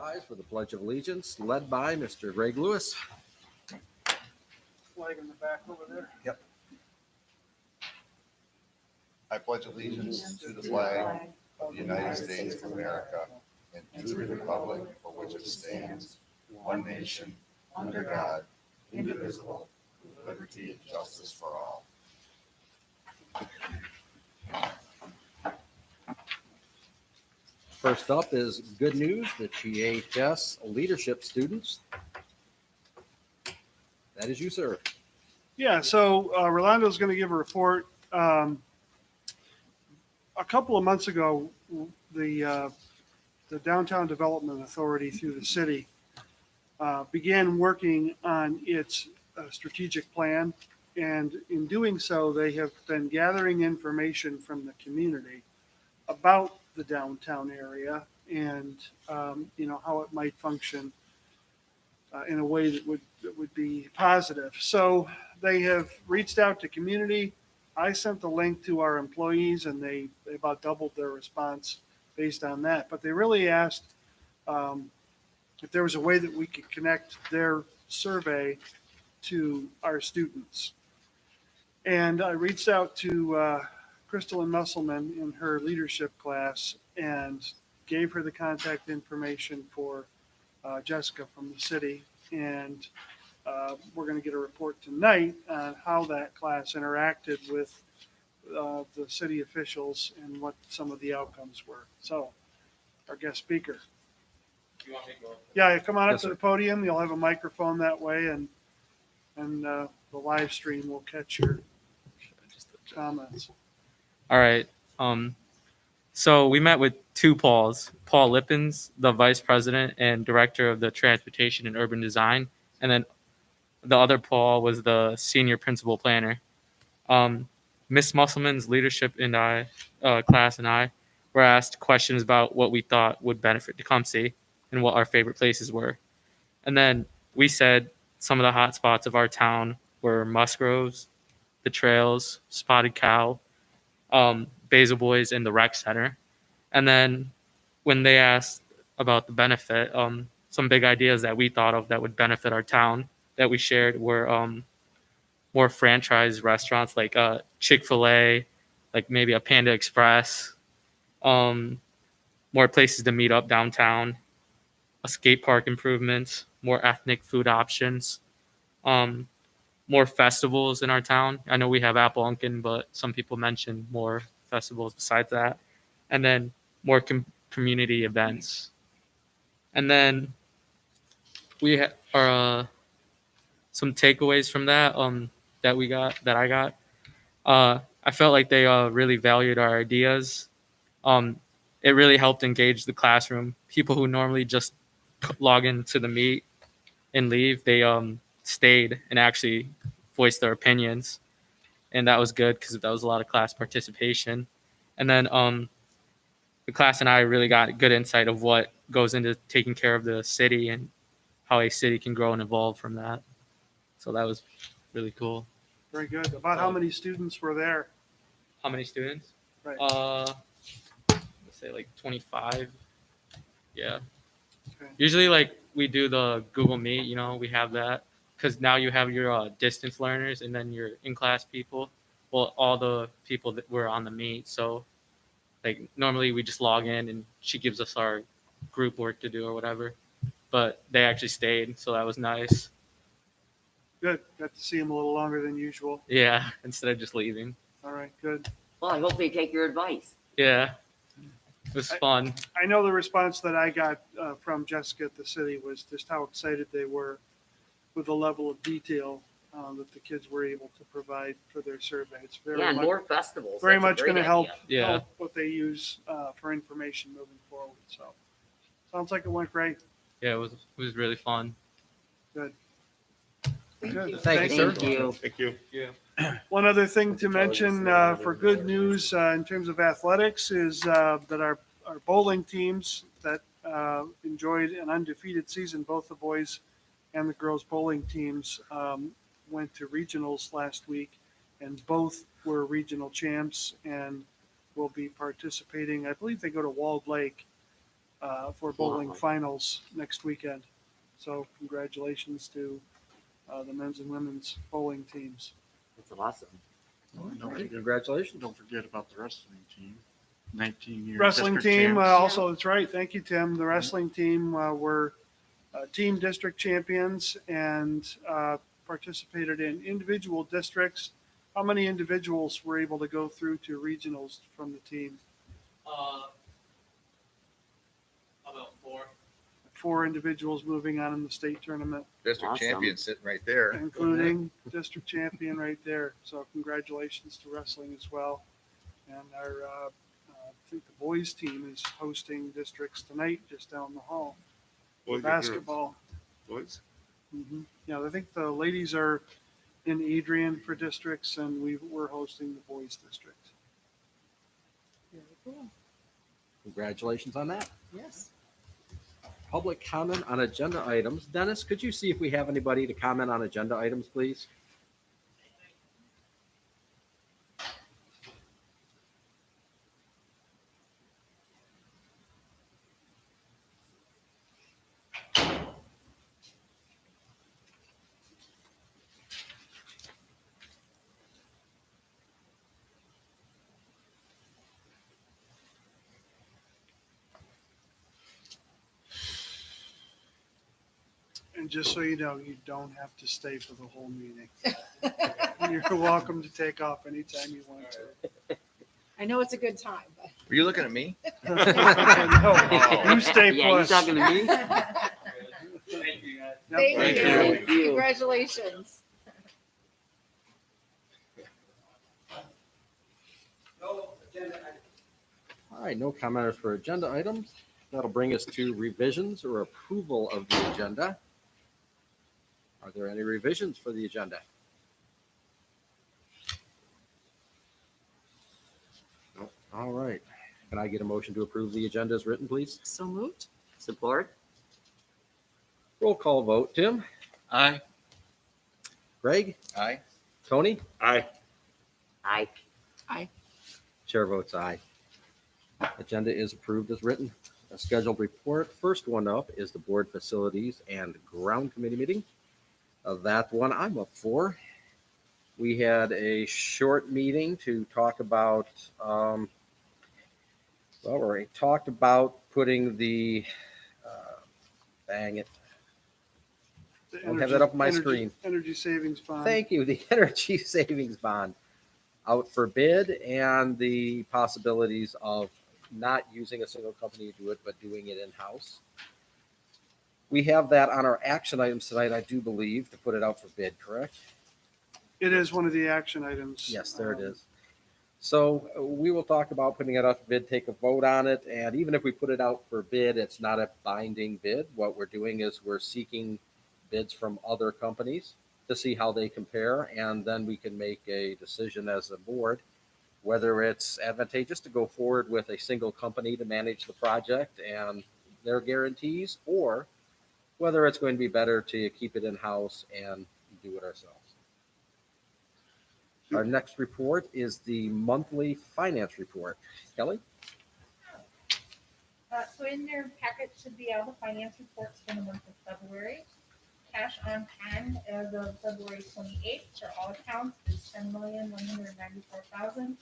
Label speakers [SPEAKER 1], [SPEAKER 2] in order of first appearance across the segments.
[SPEAKER 1] rise for the Pledge of Allegiance, led by Mr. Greg Lewis.
[SPEAKER 2] Flag in the back over there.
[SPEAKER 3] Yep. I pledge allegiance to the flag of the United States of America and to the republic for which it stands, one nation, under God, indivisible, with liberty and justice for all.
[SPEAKER 1] First up is good news, the TPS leadership students. That is you, sir.
[SPEAKER 2] Yeah, so Rolando's going to give a report. A couple of months ago, the Downtown Development Authority through the city began working on its strategic plan. And in doing so, they have been gathering information from the community about the downtown area and, how it might function in a way that would be positive. So they have reached out to community. I sent the link to our employees and they about doubled their response based on that. But they really asked if there was a way that we could connect their survey to our students. And I reached out to Crystal Musselman in her leadership class and gave her the contact information for Jessica from the city. And we're going to get a report tonight on how that class interacted with the city officials and what some of the outcomes were. So, our guest speaker.
[SPEAKER 4] You want me to go?
[SPEAKER 2] Yeah, come on up
[SPEAKER 1] Yes,
[SPEAKER 2] to
[SPEAKER 1] sir.
[SPEAKER 2] the podium. You'll have a microphone that way, and the live stream will catch your comments.
[SPEAKER 4] All right. So we met with two Pauls, Paul Lippens, the vice president and director of the transportation and urban design, and then the other Paul was the senior principal planner. Miss Musselman's leadership and class and I were asked questions about what we thought would benefit Tecumseh and what our favorite places were. And then we said some of the hot spots of our town were Musgroves, the trails, Spotted Cow, Basil Boys, and the rec center. And then when they asked about the benefit, some big ideas that we thought of that would benefit our town that we shared were more franchise restaurants like Chick-fil-A, like maybe a Panda Express, more places to meet up downtown, a skate park improvements, more ethnic food options, more festivals in our town. I know we have Apple Unkin, but some people mentioned more festivals besides that. And then more community events. And then we are some takeaways from that that I got. I felt like they really valued our ideas. It really helped engage the classroom. People who normally just log into the meet and leave, they stayed and actually voiced their opinions, and that was good because that was a lot of class participation. And then the class and I really got good insight of what goes into taking care of the city and how a city can grow and evolve from that. So that was really cool.
[SPEAKER 2] Very good. About how many students were there?
[SPEAKER 4] How many students?
[SPEAKER 2] Right.
[SPEAKER 4] Let's say like 25. Yeah.
[SPEAKER 2] Okay.
[SPEAKER 4] Usually, like we do the Google Meet. We have that because now you have your distance learners and then your in-class people. Well, all the people that were on the meet. So, like normally we just log in and she gives us our group work to do or whatever. But they actually stayed, so that was nice.
[SPEAKER 2] Good. Got to see them a little longer than usual.
[SPEAKER 4] Yeah, instead of just leaving.
[SPEAKER 2] All right, good.
[SPEAKER 5] Well, I hope they take your advice.
[SPEAKER 4] Yeah, it was fun.
[SPEAKER 2] I know the response that I got from Jessica at the city was just how excited they were with the level of detail that the kids were able to provide for their survey. It's very
[SPEAKER 5] Yeah, and
[SPEAKER 2] much,
[SPEAKER 5] more festivals.
[SPEAKER 2] very
[SPEAKER 5] That's a
[SPEAKER 2] much
[SPEAKER 5] great
[SPEAKER 2] going to help,
[SPEAKER 5] idea.
[SPEAKER 4] Yeah.
[SPEAKER 2] help what they use for information moving forward. So sounds like it went great.
[SPEAKER 4] Yeah, it was really fun.
[SPEAKER 2] Good.
[SPEAKER 5] Thank
[SPEAKER 2] Good.
[SPEAKER 5] you.
[SPEAKER 1] Thank you, sir.
[SPEAKER 5] Thank you.
[SPEAKER 3] Thank you.
[SPEAKER 4] Yeah.
[SPEAKER 2] One other thing to mention for good news in terms of athletics is that our bowling teams that enjoyed an undefeated season, both the boys and the girls bowling teams went to regionals last week, and both were regional champs and will be participating. I believe they go to Walled Lake for bowling
[SPEAKER 5] Wow.
[SPEAKER 2] finals next weekend. So congratulations to the men's and women's bowling teams.
[SPEAKER 5] That's awesome.
[SPEAKER 1] All right, congratulations.
[SPEAKER 6] Don't forget about the wrestling team. 19-year
[SPEAKER 2] Wrestling
[SPEAKER 6] district
[SPEAKER 2] team,
[SPEAKER 6] champs.
[SPEAKER 2] also, that's right. Thank you, Tim. The wrestling team were team district champions and participated in individual districts. How many individuals were able to go through to regionals from the team?
[SPEAKER 4] About 4.
[SPEAKER 2] 4 individuals moving on in the state tournament,
[SPEAKER 3] District
[SPEAKER 5] Awesome.
[SPEAKER 3] champion sitting right there.
[SPEAKER 2] including district champion right there. So congratulations to wrestling as well. And our, I think the boys team is hosting districts tonight just down the hall.
[SPEAKER 6] Boys or girls?
[SPEAKER 2] Basketball.
[SPEAKER 6] Boys?
[SPEAKER 2] Yeah, I think the ladies are in Adrian for districts and we're hosting the boys district.
[SPEAKER 1] Very cool. Congratulations on that.
[SPEAKER 7] Yes.
[SPEAKER 1] Public comment on agenda items. Dennis, could you see if we have anybody to comment on agenda items, please?
[SPEAKER 2] And just so you know, you don't have to stay for the whole meeting. You're welcome to take off anytime you want to.
[SPEAKER 7] I know it's a good time, but.
[SPEAKER 3] Were you looking at me?
[SPEAKER 2] No, you stay
[SPEAKER 5] Yeah, you
[SPEAKER 2] put.
[SPEAKER 5] talking to me?
[SPEAKER 4] Thank you, guys.
[SPEAKER 2] Yep.
[SPEAKER 7] Thank
[SPEAKER 6] Thank
[SPEAKER 7] you.
[SPEAKER 5] you. Thank you.
[SPEAKER 7] Congratulations.
[SPEAKER 1] All right, no commenters for agenda items. That'll bring us to revisions or approval of the agenda. Are there any revisions for the agenda? No. All right. Can I get a motion to approve the agenda as written, please?
[SPEAKER 7] So moved.
[SPEAKER 5] Support?
[SPEAKER 1] Roll call vote. Tim?
[SPEAKER 6] Aye.
[SPEAKER 1] Greg?
[SPEAKER 3] Aye.
[SPEAKER 1] Tony?
[SPEAKER 6] Aye.
[SPEAKER 5] Aye.
[SPEAKER 1] Chair votes aye. Agenda is approved as written. A scheduled report. First one up is the board facilities and ground committee meeting. That one I'm up for. We had a short meeting to talk about, we talked about putting the, dang it,
[SPEAKER 2] The
[SPEAKER 1] I don't have that up on my
[SPEAKER 2] energy-
[SPEAKER 1] screen.
[SPEAKER 2] Energy savings bond.
[SPEAKER 1] Thank you, the energy savings bond out for bid and the possibilities of not using a single company to do it, but doing it in-house. We have that on our action items tonight, I do believe, to put it out for bid, correct?
[SPEAKER 2] It is one of the action items.
[SPEAKER 1] Yes, there it is. So we will talk about putting it out for bid, take a vote on it, and even if we put it out for bid, it's not a binding bid. What we're doing is we're seeking bids from other companies to see how they compare, and then we can make a decision as a board whether it's advantageous to go forward with a single company to manage the project and their guarantees, or whether it's going to be better to keep it in-house and do it ourselves. Our next report is the monthly finance report. Kelly?
[SPEAKER 8] So in your packet should be all the finance reports for the month of February. Cash on hand as of February 28th for all accounts is $10,194,554.24.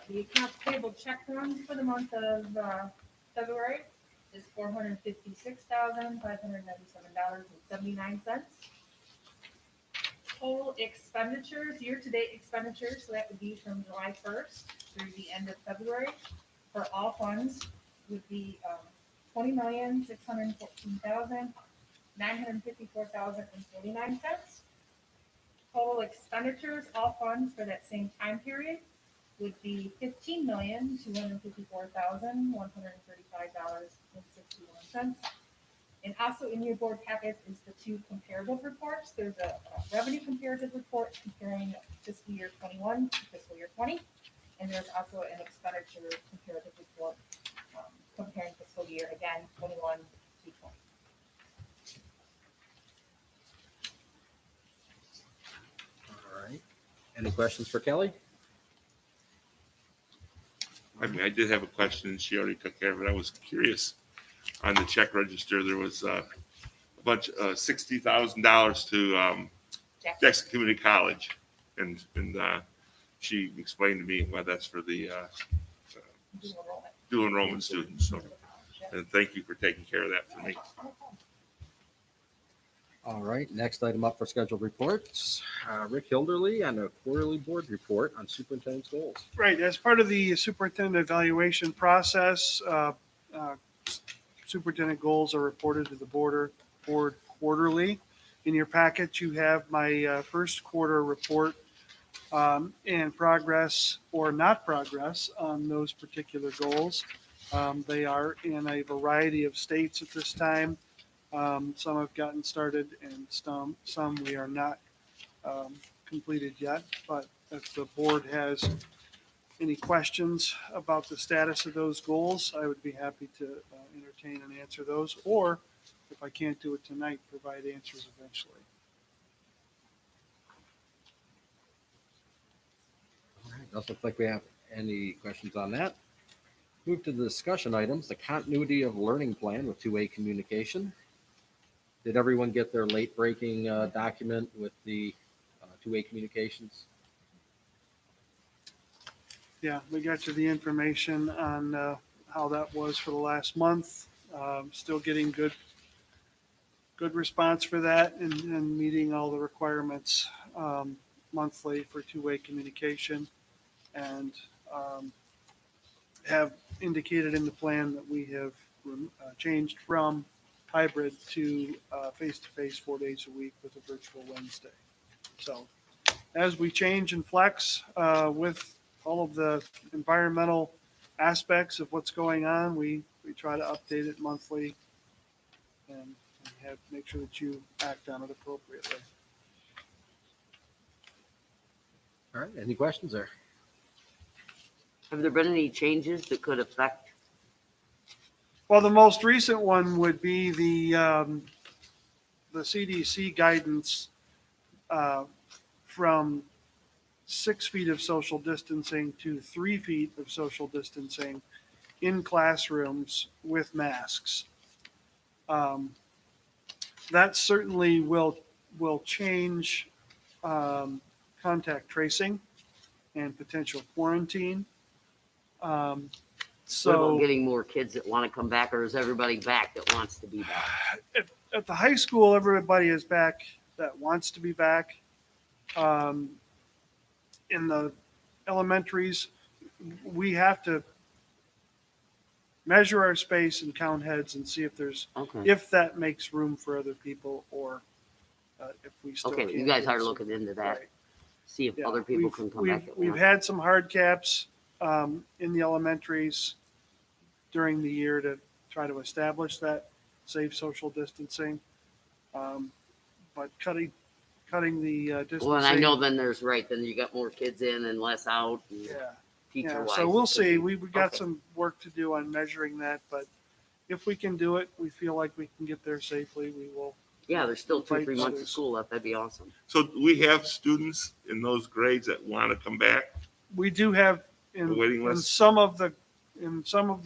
[SPEAKER 8] The accounts payable check run for the month of February is $456,597.79. Total expenditures, year-to-date expenditures, so that would be from July 1st through the end of February, for all funds would be $20,614,954.49. Total expenditures, all funds for that same time period would be $15,254,135.61. And also in your board packet is the two comparative reports. There's a revenue comparative report comparing fiscal year 21 to fiscal year 20. And there's also an expenditure comparative report comparing fiscal year, again, 21 to 20.
[SPEAKER 1] All right. Any questions for Kelly?
[SPEAKER 6] I mean, I did have a question. She already took care of it. I was curious. On the check register, there was a bunch, $60,000 to Jackson Community College. And she explained to me why that's for the
[SPEAKER 8] Dual enrollment.
[SPEAKER 6] dual enrollment students. So, and thank you for taking care of that for me.
[SPEAKER 1] All right, next item up for scheduled reports. Rick Hilderly on a quarterly board report on superintendent's goals.
[SPEAKER 2] Right, as part of the superintendent evaluation process, superintendent goals are reported to the board quarterly. In your packet, you have my first quarter report and progress or not progress on those particular goals. They are in a variety of states at this time. Some have gotten started and some we are not completed yet. But if the board has any questions about the status of those goals, I would be happy to entertain and answer those. Or if I can't do it tonight, provide answers eventually.
[SPEAKER 1] All right, doesn't look like we have any questions on that. Move to the discussion items, the continuity of learning plan with two-way communication. Did everyone get their late breaking document with the two-way communications?
[SPEAKER 2] Yeah, we got you the information on how that was for the last month. Still getting good response for that and meeting all the requirements monthly for two-way communication. And have indicated in the plan that we have changed from hybrid to face-to-face 4 days a week with a virtual Wednesday. So as we change and flex with all of the environmental aspects of what's going on, we try to update it monthly and make sure that you act on it appropriately.
[SPEAKER 1] All right, any questions there?
[SPEAKER 5] Have there been any changes that could affect?
[SPEAKER 2] Well, the most recent one would be the CDC guidance from 6 feet of social distancing to 3 feet of social distancing in classrooms with masks. That certainly will change contact tracing and potential quarantine.
[SPEAKER 5] What
[SPEAKER 2] So
[SPEAKER 5] about getting more kids that want to come back, or is everybody back that wants to be back?
[SPEAKER 2] at the high school, everybody is back that wants to be back. In the elementaries, we have to measure our space and count heads and see if
[SPEAKER 5] Okay.
[SPEAKER 2] if that makes room for other people or if we still
[SPEAKER 5] Okay,
[SPEAKER 2] can't
[SPEAKER 5] you guys
[SPEAKER 2] get
[SPEAKER 5] are
[SPEAKER 2] some-
[SPEAKER 5] looking into that.
[SPEAKER 2] Right.
[SPEAKER 5] See if
[SPEAKER 2] Yeah,
[SPEAKER 5] other people
[SPEAKER 2] we've-
[SPEAKER 5] can come
[SPEAKER 2] we've-
[SPEAKER 5] back. that
[SPEAKER 2] We've
[SPEAKER 5] want.
[SPEAKER 2] had some hard caps in the elementaries during the year to try to establish that safe social distancing. But cutting the distancing.
[SPEAKER 5] Well, and I know then then you got more kids in and less out. And
[SPEAKER 2] Yeah.
[SPEAKER 5] teacher
[SPEAKER 2] Yeah,
[SPEAKER 5] wise.
[SPEAKER 2] so we'll see. We got
[SPEAKER 5] Okay.
[SPEAKER 2] some work to do on measuring that, but if we can do it, we feel like we can get there safely, we will.
[SPEAKER 5] Yeah, there's still 2-3
[SPEAKER 2] Invite
[SPEAKER 5] months of
[SPEAKER 2] others.
[SPEAKER 5] school left. That'd be awesome.
[SPEAKER 6] So do we have students in those grades that want to come back?
[SPEAKER 2] We do have
[SPEAKER 6] The waiting
[SPEAKER 2] in
[SPEAKER 6] list?
[SPEAKER 2] some of the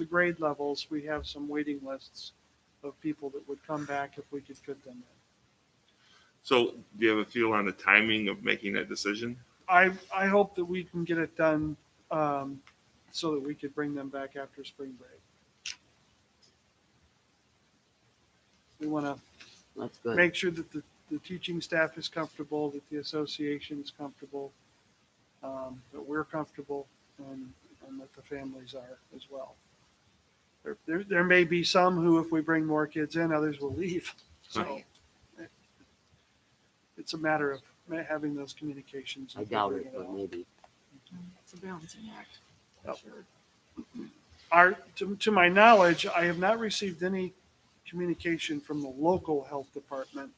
[SPEAKER 2] grade levels, we have some waiting lists of people that would come back if we could fit them in.
[SPEAKER 6] So do you have a feel on the timing of making that decision?
[SPEAKER 2] I hope that we can get it done so that we could bring them back after spring break. We want to
[SPEAKER 5] That's good.
[SPEAKER 2] make sure that the teaching staff is comfortable, that the association is comfortable, that we're comfortable, and that the families are as well. There may be some who, if we bring more kids in, others will leave. So
[SPEAKER 5] Right.
[SPEAKER 2] it's a matter of having those communications.
[SPEAKER 5] I
[SPEAKER 2] and
[SPEAKER 5] doubt
[SPEAKER 2] figuring
[SPEAKER 5] it, but
[SPEAKER 2] out.
[SPEAKER 5] maybe.
[SPEAKER 7] It's a balancing act.
[SPEAKER 2] Yep.
[SPEAKER 7] Sure.
[SPEAKER 2] To my knowledge, I have not received any communication from the local health department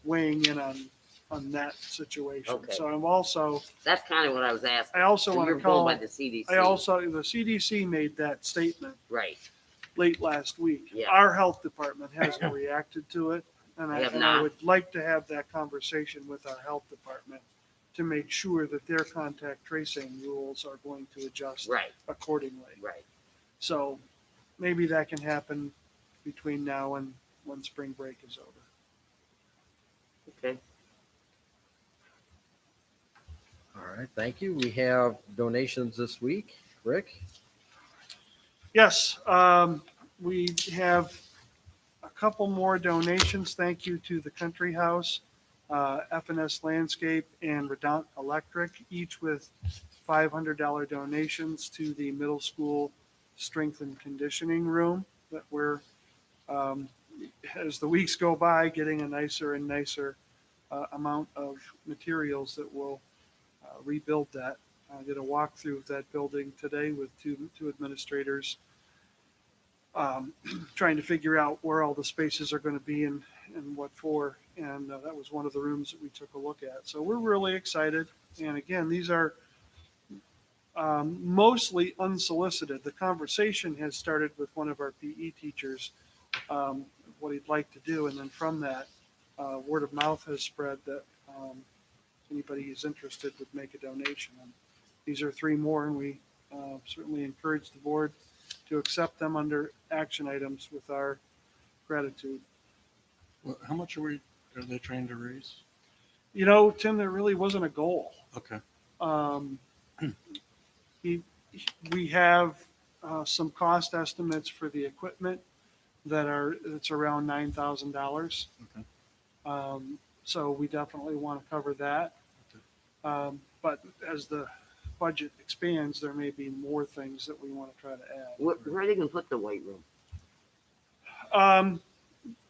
[SPEAKER 2] weighing in on that situation.
[SPEAKER 5] Okay.
[SPEAKER 2] So I'm also,
[SPEAKER 5] That's kind of what I was asking.
[SPEAKER 2] I also
[SPEAKER 5] So
[SPEAKER 2] want
[SPEAKER 5] you're
[SPEAKER 2] to
[SPEAKER 5] going
[SPEAKER 2] call,
[SPEAKER 5] by the CDC.
[SPEAKER 2] the CDC made that statement
[SPEAKER 5] Right.
[SPEAKER 2] late last week.
[SPEAKER 5] Yeah.
[SPEAKER 2] Our health department hasn't reacted to it. And
[SPEAKER 5] They have
[SPEAKER 2] I
[SPEAKER 5] not?
[SPEAKER 2] would like to have that conversation with our health department to make sure that their contact tracing rules are going to adjust
[SPEAKER 5] Right,
[SPEAKER 2] accordingly.
[SPEAKER 5] right.
[SPEAKER 2] So maybe that can happen between now and when spring break is over.
[SPEAKER 5] Okay.
[SPEAKER 1] All right, thank you. We have donations this week. Rick?
[SPEAKER 2] Yes, we have a couple more donations. Thank you to the Country House, F&S Landscape, and Redount Electric, each with $500 donations to the middle school strength and conditioning room that we're, as the weeks go by, getting a nicer and nicer amount of materials that will rebuild that. I did a walkthrough of that building today with two administrators, trying to figure out where all the spaces are going to be and what for. And that was one of the rooms that we took a look at. So we're really excited. And again, these are mostly unsolicited. The conversation has started with one of our PE teachers, what he'd like to do. And then from that, word of mouth has spread that anybody who's interested would make a donation. And these are three more, and we certainly encourage the board to accept them under action items with our gratitude.
[SPEAKER 9] Well, how much are they trying to raise?
[SPEAKER 2] You know, Tim, there really wasn't a goal.
[SPEAKER 9] Okay.
[SPEAKER 2] We have some cost estimates for the equipment it's around $9,000.
[SPEAKER 9] Okay.
[SPEAKER 2] So we definitely want to cover that. But as the budget expands, there may be more things that we want to try to add.
[SPEAKER 5] Where are they gonna put the weight room?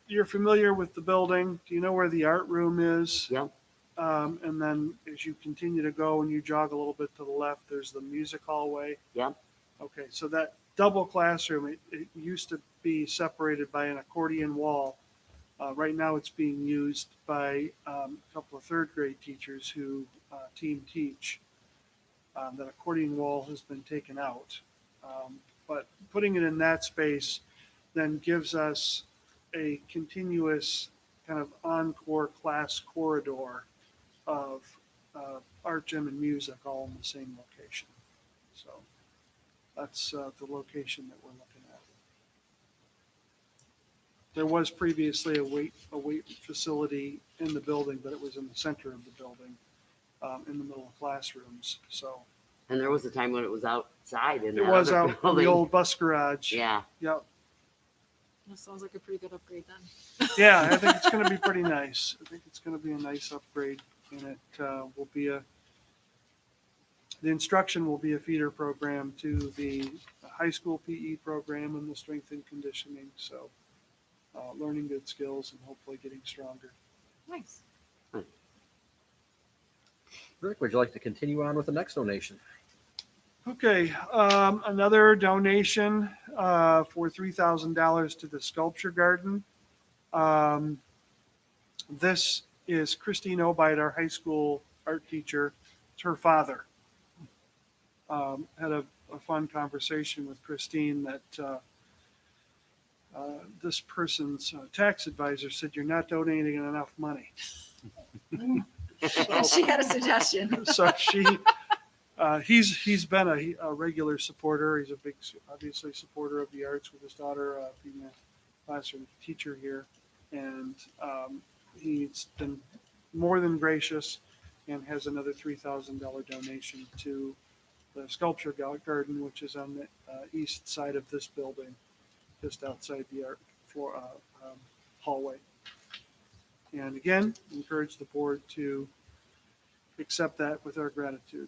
[SPEAKER 2] You're familiar with the building. Do you know where the art room is?
[SPEAKER 5] Yep.
[SPEAKER 2] And then as you continue to go and you jog a little bit to the left, there's the music hallway.
[SPEAKER 5] Yep.
[SPEAKER 2] Okay, so that double classroom, it used to be separated by an accordion wall. Right now it's being used by a couple of third grade teachers who team teach. That accordion wall has been taken out. But putting it in that space then gives us a continuous kind of encore class corridor of art, gym, and music all in the same location. So that's the location that we're looking at. There was previously a weight facility in the building, but it was in the center of the building, in the middle of classrooms. So
[SPEAKER 5] And there was a time when it was outside in
[SPEAKER 2] it
[SPEAKER 5] that
[SPEAKER 2] was
[SPEAKER 5] other
[SPEAKER 2] out in the
[SPEAKER 5] building.
[SPEAKER 2] old bus garage.
[SPEAKER 5] Yeah.
[SPEAKER 2] Yep.
[SPEAKER 7] That sounds like a pretty good upgrade then.
[SPEAKER 2] Yeah, I think it's going to be pretty nice. I think it's going to be a nice upgrade, and it will be the instruction will be a feeder program to the high school PE program and the strength and conditioning. So learning good skills and hopefully getting stronger.
[SPEAKER 7] Nice.
[SPEAKER 1] Rick, would you like to continue on with the next donation?
[SPEAKER 2] Okay, another donation for $3,000 to the sculpture garden. This is Christine Obeid, our high school art teacher. It's her father. Had a fun conversation with Christine that this person's tax advisor said, "You're not donating enough money."
[SPEAKER 7] She had a suggestion.
[SPEAKER 2] So he's been a regular supporter. He's a big, obviously, supporter of the arts with his daughter being a classroom teacher here, and he's been more than gracious and has another $3,000 donation to the sculpture garden, which is on the east side of this building, just outside the art floor hallway. And again, encourage the board to accept that with our gratitude.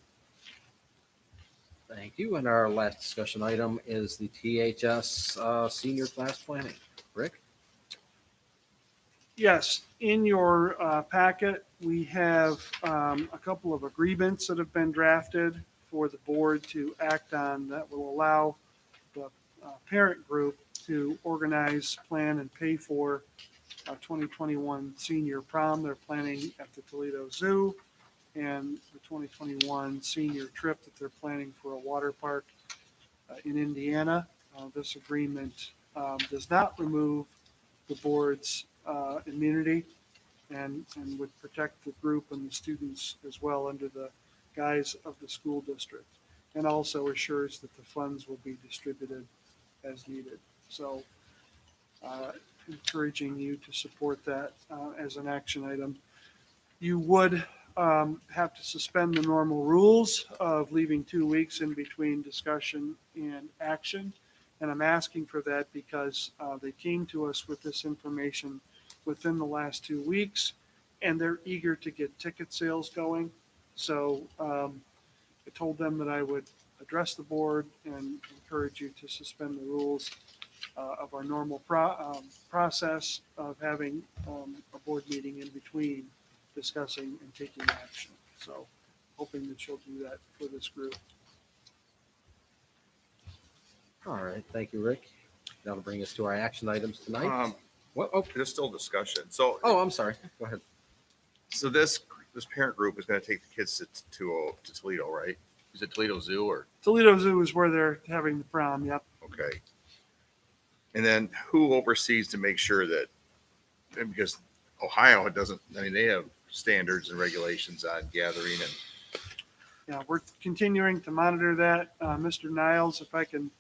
[SPEAKER 1] Thank you. And our last discussion item is the THS senior class planning. Rick?
[SPEAKER 2] Yes, in your packet, we have a couple of agreements that have been drafted for the board to act on that will allow the parent group to organize, plan, and pay for 2021 senior prom. They're planning at the Toledo Zoo, and the 2021 senior trip that they're planning for a water park in Indiana. This agreement does not remove the board's immunity and would protect the group and the students as well under the guise of the school district. And also assures that the funds will be distributed as needed. So encouraging you to support that as an action item. You would have to suspend the normal rules of leaving 2 weeks in between discussion and action. And I'm asking for that because they came to us with this information within the last 2 weeks, and they're eager to get ticket sales going. So I told them that I would address the board and encourage you to suspend the rules of our normal process of having a board meeting in between discussing and taking action. So hoping that you'll do that for this group.
[SPEAKER 1] All right, thank you, Rick. That'll bring us to our action items tonight. What? Oh,
[SPEAKER 3] There's still discussion. So,
[SPEAKER 1] I'm sorry. Go ahead.
[SPEAKER 3] so this parent group is going to take the kids to Toledo, right? Is it Toledo Zoo or?
[SPEAKER 2] Toledo Zoo is where they're having the prom. Yep.
[SPEAKER 3] Okay. And then who oversees to make sure that, and because Ohio doesn't, I mean, they have standards and regulations on gathering and,
[SPEAKER 2] Yeah, we're continuing to monitor that. Mr. Niles, if I can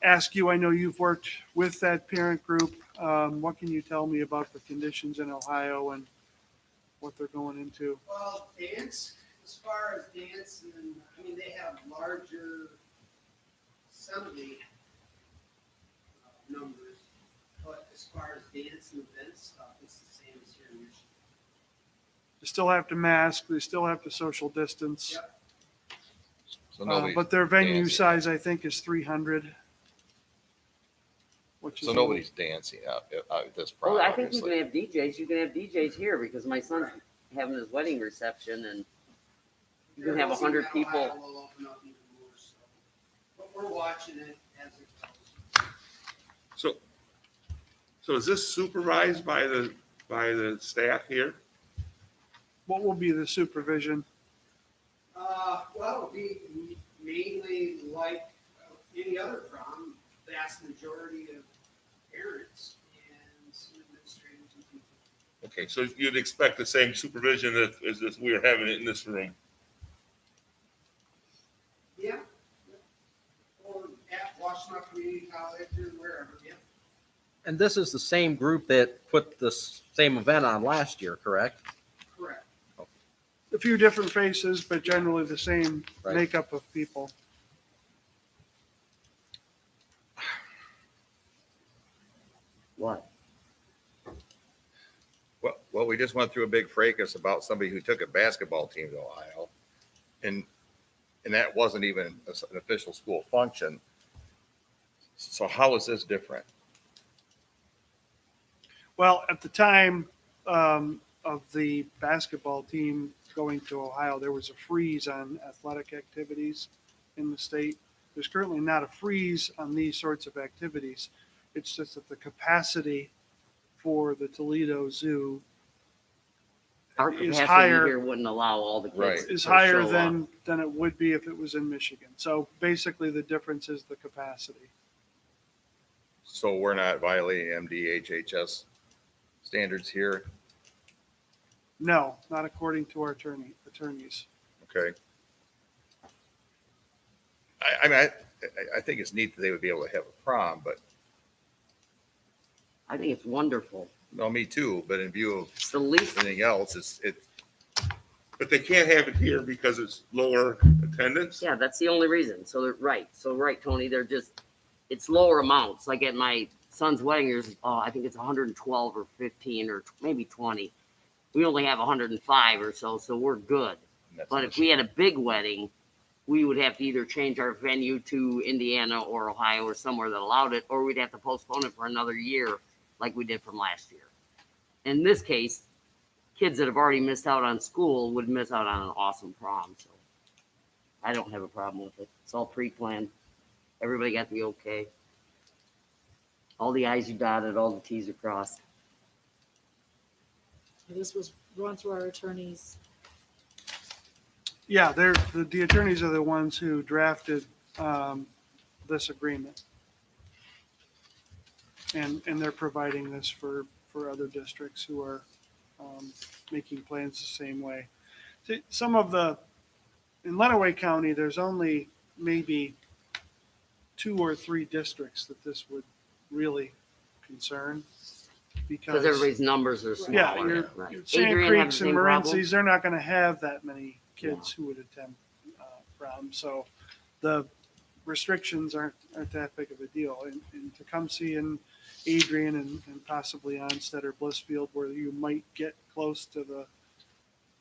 [SPEAKER 2] ask you, I know you've worked with that parent group. What can you tell me about the conditions in Ohio and what they're going into?
[SPEAKER 10] Well, dance, as far as dance, and I mean, they have larger assembly numbers, but as far as dance and event stuff, it's the same as here in Michigan.
[SPEAKER 2] They still have to mask, they still have to social distance.
[SPEAKER 10] Yep.
[SPEAKER 3] so nobody's,
[SPEAKER 2] But their venue
[SPEAKER 3] dancing.
[SPEAKER 2] size, I think, is 300. Which is
[SPEAKER 3] so nobody's dancing at this prom.
[SPEAKER 5] Well, I think you
[SPEAKER 3] obviously.
[SPEAKER 5] can have DJs. You can have DJs here because my son's having his wedding reception, and you can have 100 people.
[SPEAKER 10] Ohio will open up even more, so. But we're watching it as it goes.
[SPEAKER 6] So is this supervised by the staff here?
[SPEAKER 2] What will be the supervision?
[SPEAKER 10] Well, it'll be mainly like any other prom, vast majority of parents and some administrators and people.
[SPEAKER 6] Okay, so you'd expect the same supervision as if we were having it in this room.
[SPEAKER 10] Yeah. Or at Washington Community College or wherever, yeah.
[SPEAKER 1] And this is the same group that put this same event on last year, correct?
[SPEAKER 10] Correct.
[SPEAKER 2] A few different faces, but generally the same
[SPEAKER 1] Right.
[SPEAKER 2] makeup of people.
[SPEAKER 5] What?
[SPEAKER 3] Well, we just went through a big fracas about somebody who took a basketball team to Ohio, and that wasn't even an official school function. So how is this different?
[SPEAKER 2] Well, at the time of the basketball team going to Ohio, there was a freeze on athletic activities in the state. There's currently not a freeze on these sorts of activities. It's just that the capacity for the Toledo Zoo
[SPEAKER 5] Our
[SPEAKER 2] is
[SPEAKER 5] capacity
[SPEAKER 2] higher,
[SPEAKER 5] here wouldn't allow all the kids
[SPEAKER 3] Right.
[SPEAKER 5] to
[SPEAKER 2] is
[SPEAKER 5] show
[SPEAKER 2] higher
[SPEAKER 5] up.
[SPEAKER 2] than it would be if it was in Michigan. So basically the difference is the capacity.
[SPEAKER 3] So we're not violating MDHHS standards here,
[SPEAKER 2] No, not according to our attorneys.
[SPEAKER 3] okay? I mean, I think it's neat that they would be able to have a prom, but,
[SPEAKER 5] I think it's wonderful.
[SPEAKER 3] no, me too, but in view of
[SPEAKER 5] It's the least.
[SPEAKER 3] anything else,
[SPEAKER 6] But they can't have it here because it's lower attendance?
[SPEAKER 5] Yeah, that's the only reason. So they're right. So right, Tony. They're just it's lower amounts. Like at my son's wedding, there's I think it's 112 or 15 or maybe 20. We only have 105 or so, so we're good.
[SPEAKER 3] that's
[SPEAKER 5] But if we had a big wedding, we would have to either change our venue to Indiana or Ohio or somewhere that allowed it, or we'd have to postpone it for another year like we did from last year. In this case, kids that have already missed out on school would miss out on an awesome prom. So I don't have a problem with it. It's all pre-planned. Everybody got the okay. All the I's are dotted, all the T's are crossed.
[SPEAKER 7] This was run through our attorneys.
[SPEAKER 2] Yeah, the attorneys are the ones who drafted this agreement. And they're providing this for other districts who are making plans the same way. See, in Lenawee County, there's only maybe 2 or 3 districts that this would really concern.
[SPEAKER 5] Because everybody's numbers are
[SPEAKER 2] Yeah,
[SPEAKER 5] smaller.
[SPEAKER 2] your
[SPEAKER 5] Right.
[SPEAKER 2] Sand
[SPEAKER 5] Adrian have the
[SPEAKER 2] Creeks and
[SPEAKER 5] same problem?
[SPEAKER 2] Morency's, they're not gonna have that many kids who would attend prom, so the restrictions aren't that big of a deal. And Tecumseh and Adrian and possibly Onstead or Blissfield, where you might get close to the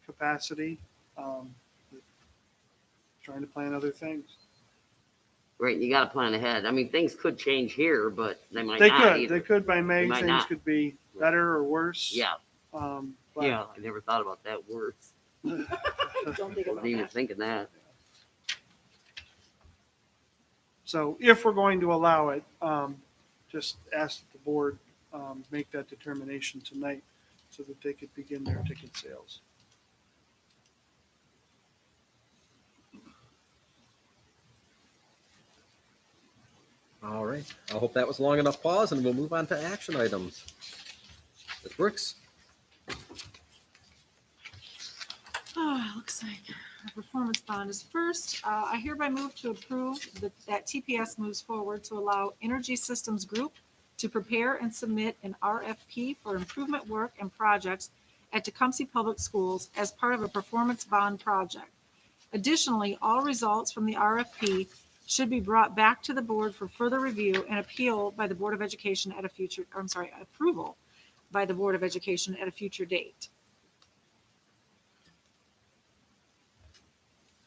[SPEAKER 2] capacity, trying to plan other things.
[SPEAKER 5] Right, you gotta plan ahead. I mean, things could change here, but they might
[SPEAKER 2] They
[SPEAKER 5] not
[SPEAKER 2] could,
[SPEAKER 5] either.
[SPEAKER 2] they could by May,
[SPEAKER 5] might
[SPEAKER 2] things
[SPEAKER 5] not.
[SPEAKER 2] could be better or worse.
[SPEAKER 5] Yeah,
[SPEAKER 2] But
[SPEAKER 5] yeah, I never thought about that word.
[SPEAKER 7] Don't think
[SPEAKER 5] Wasn't even thinking that.
[SPEAKER 2] So if we're going to allow it, just ask that the board make that determination tonight so that they could begin their ticket sales.
[SPEAKER 1] All right. I hope that was long enough pause, and we'll move on to action items. Ms. Brooks?
[SPEAKER 7] Looks like our performance bond is first. I hereby move to approve that TPS moves forward to allow Energy Systems Group to prepare and submit an RFP for improvement work and projects at Tecumseh Public Schools as part of a performance bond project. Additionally, all results from the RFP should be brought back to the board for further review and appeal by the Board of Education at a future, approval by the Board of Education at a future date.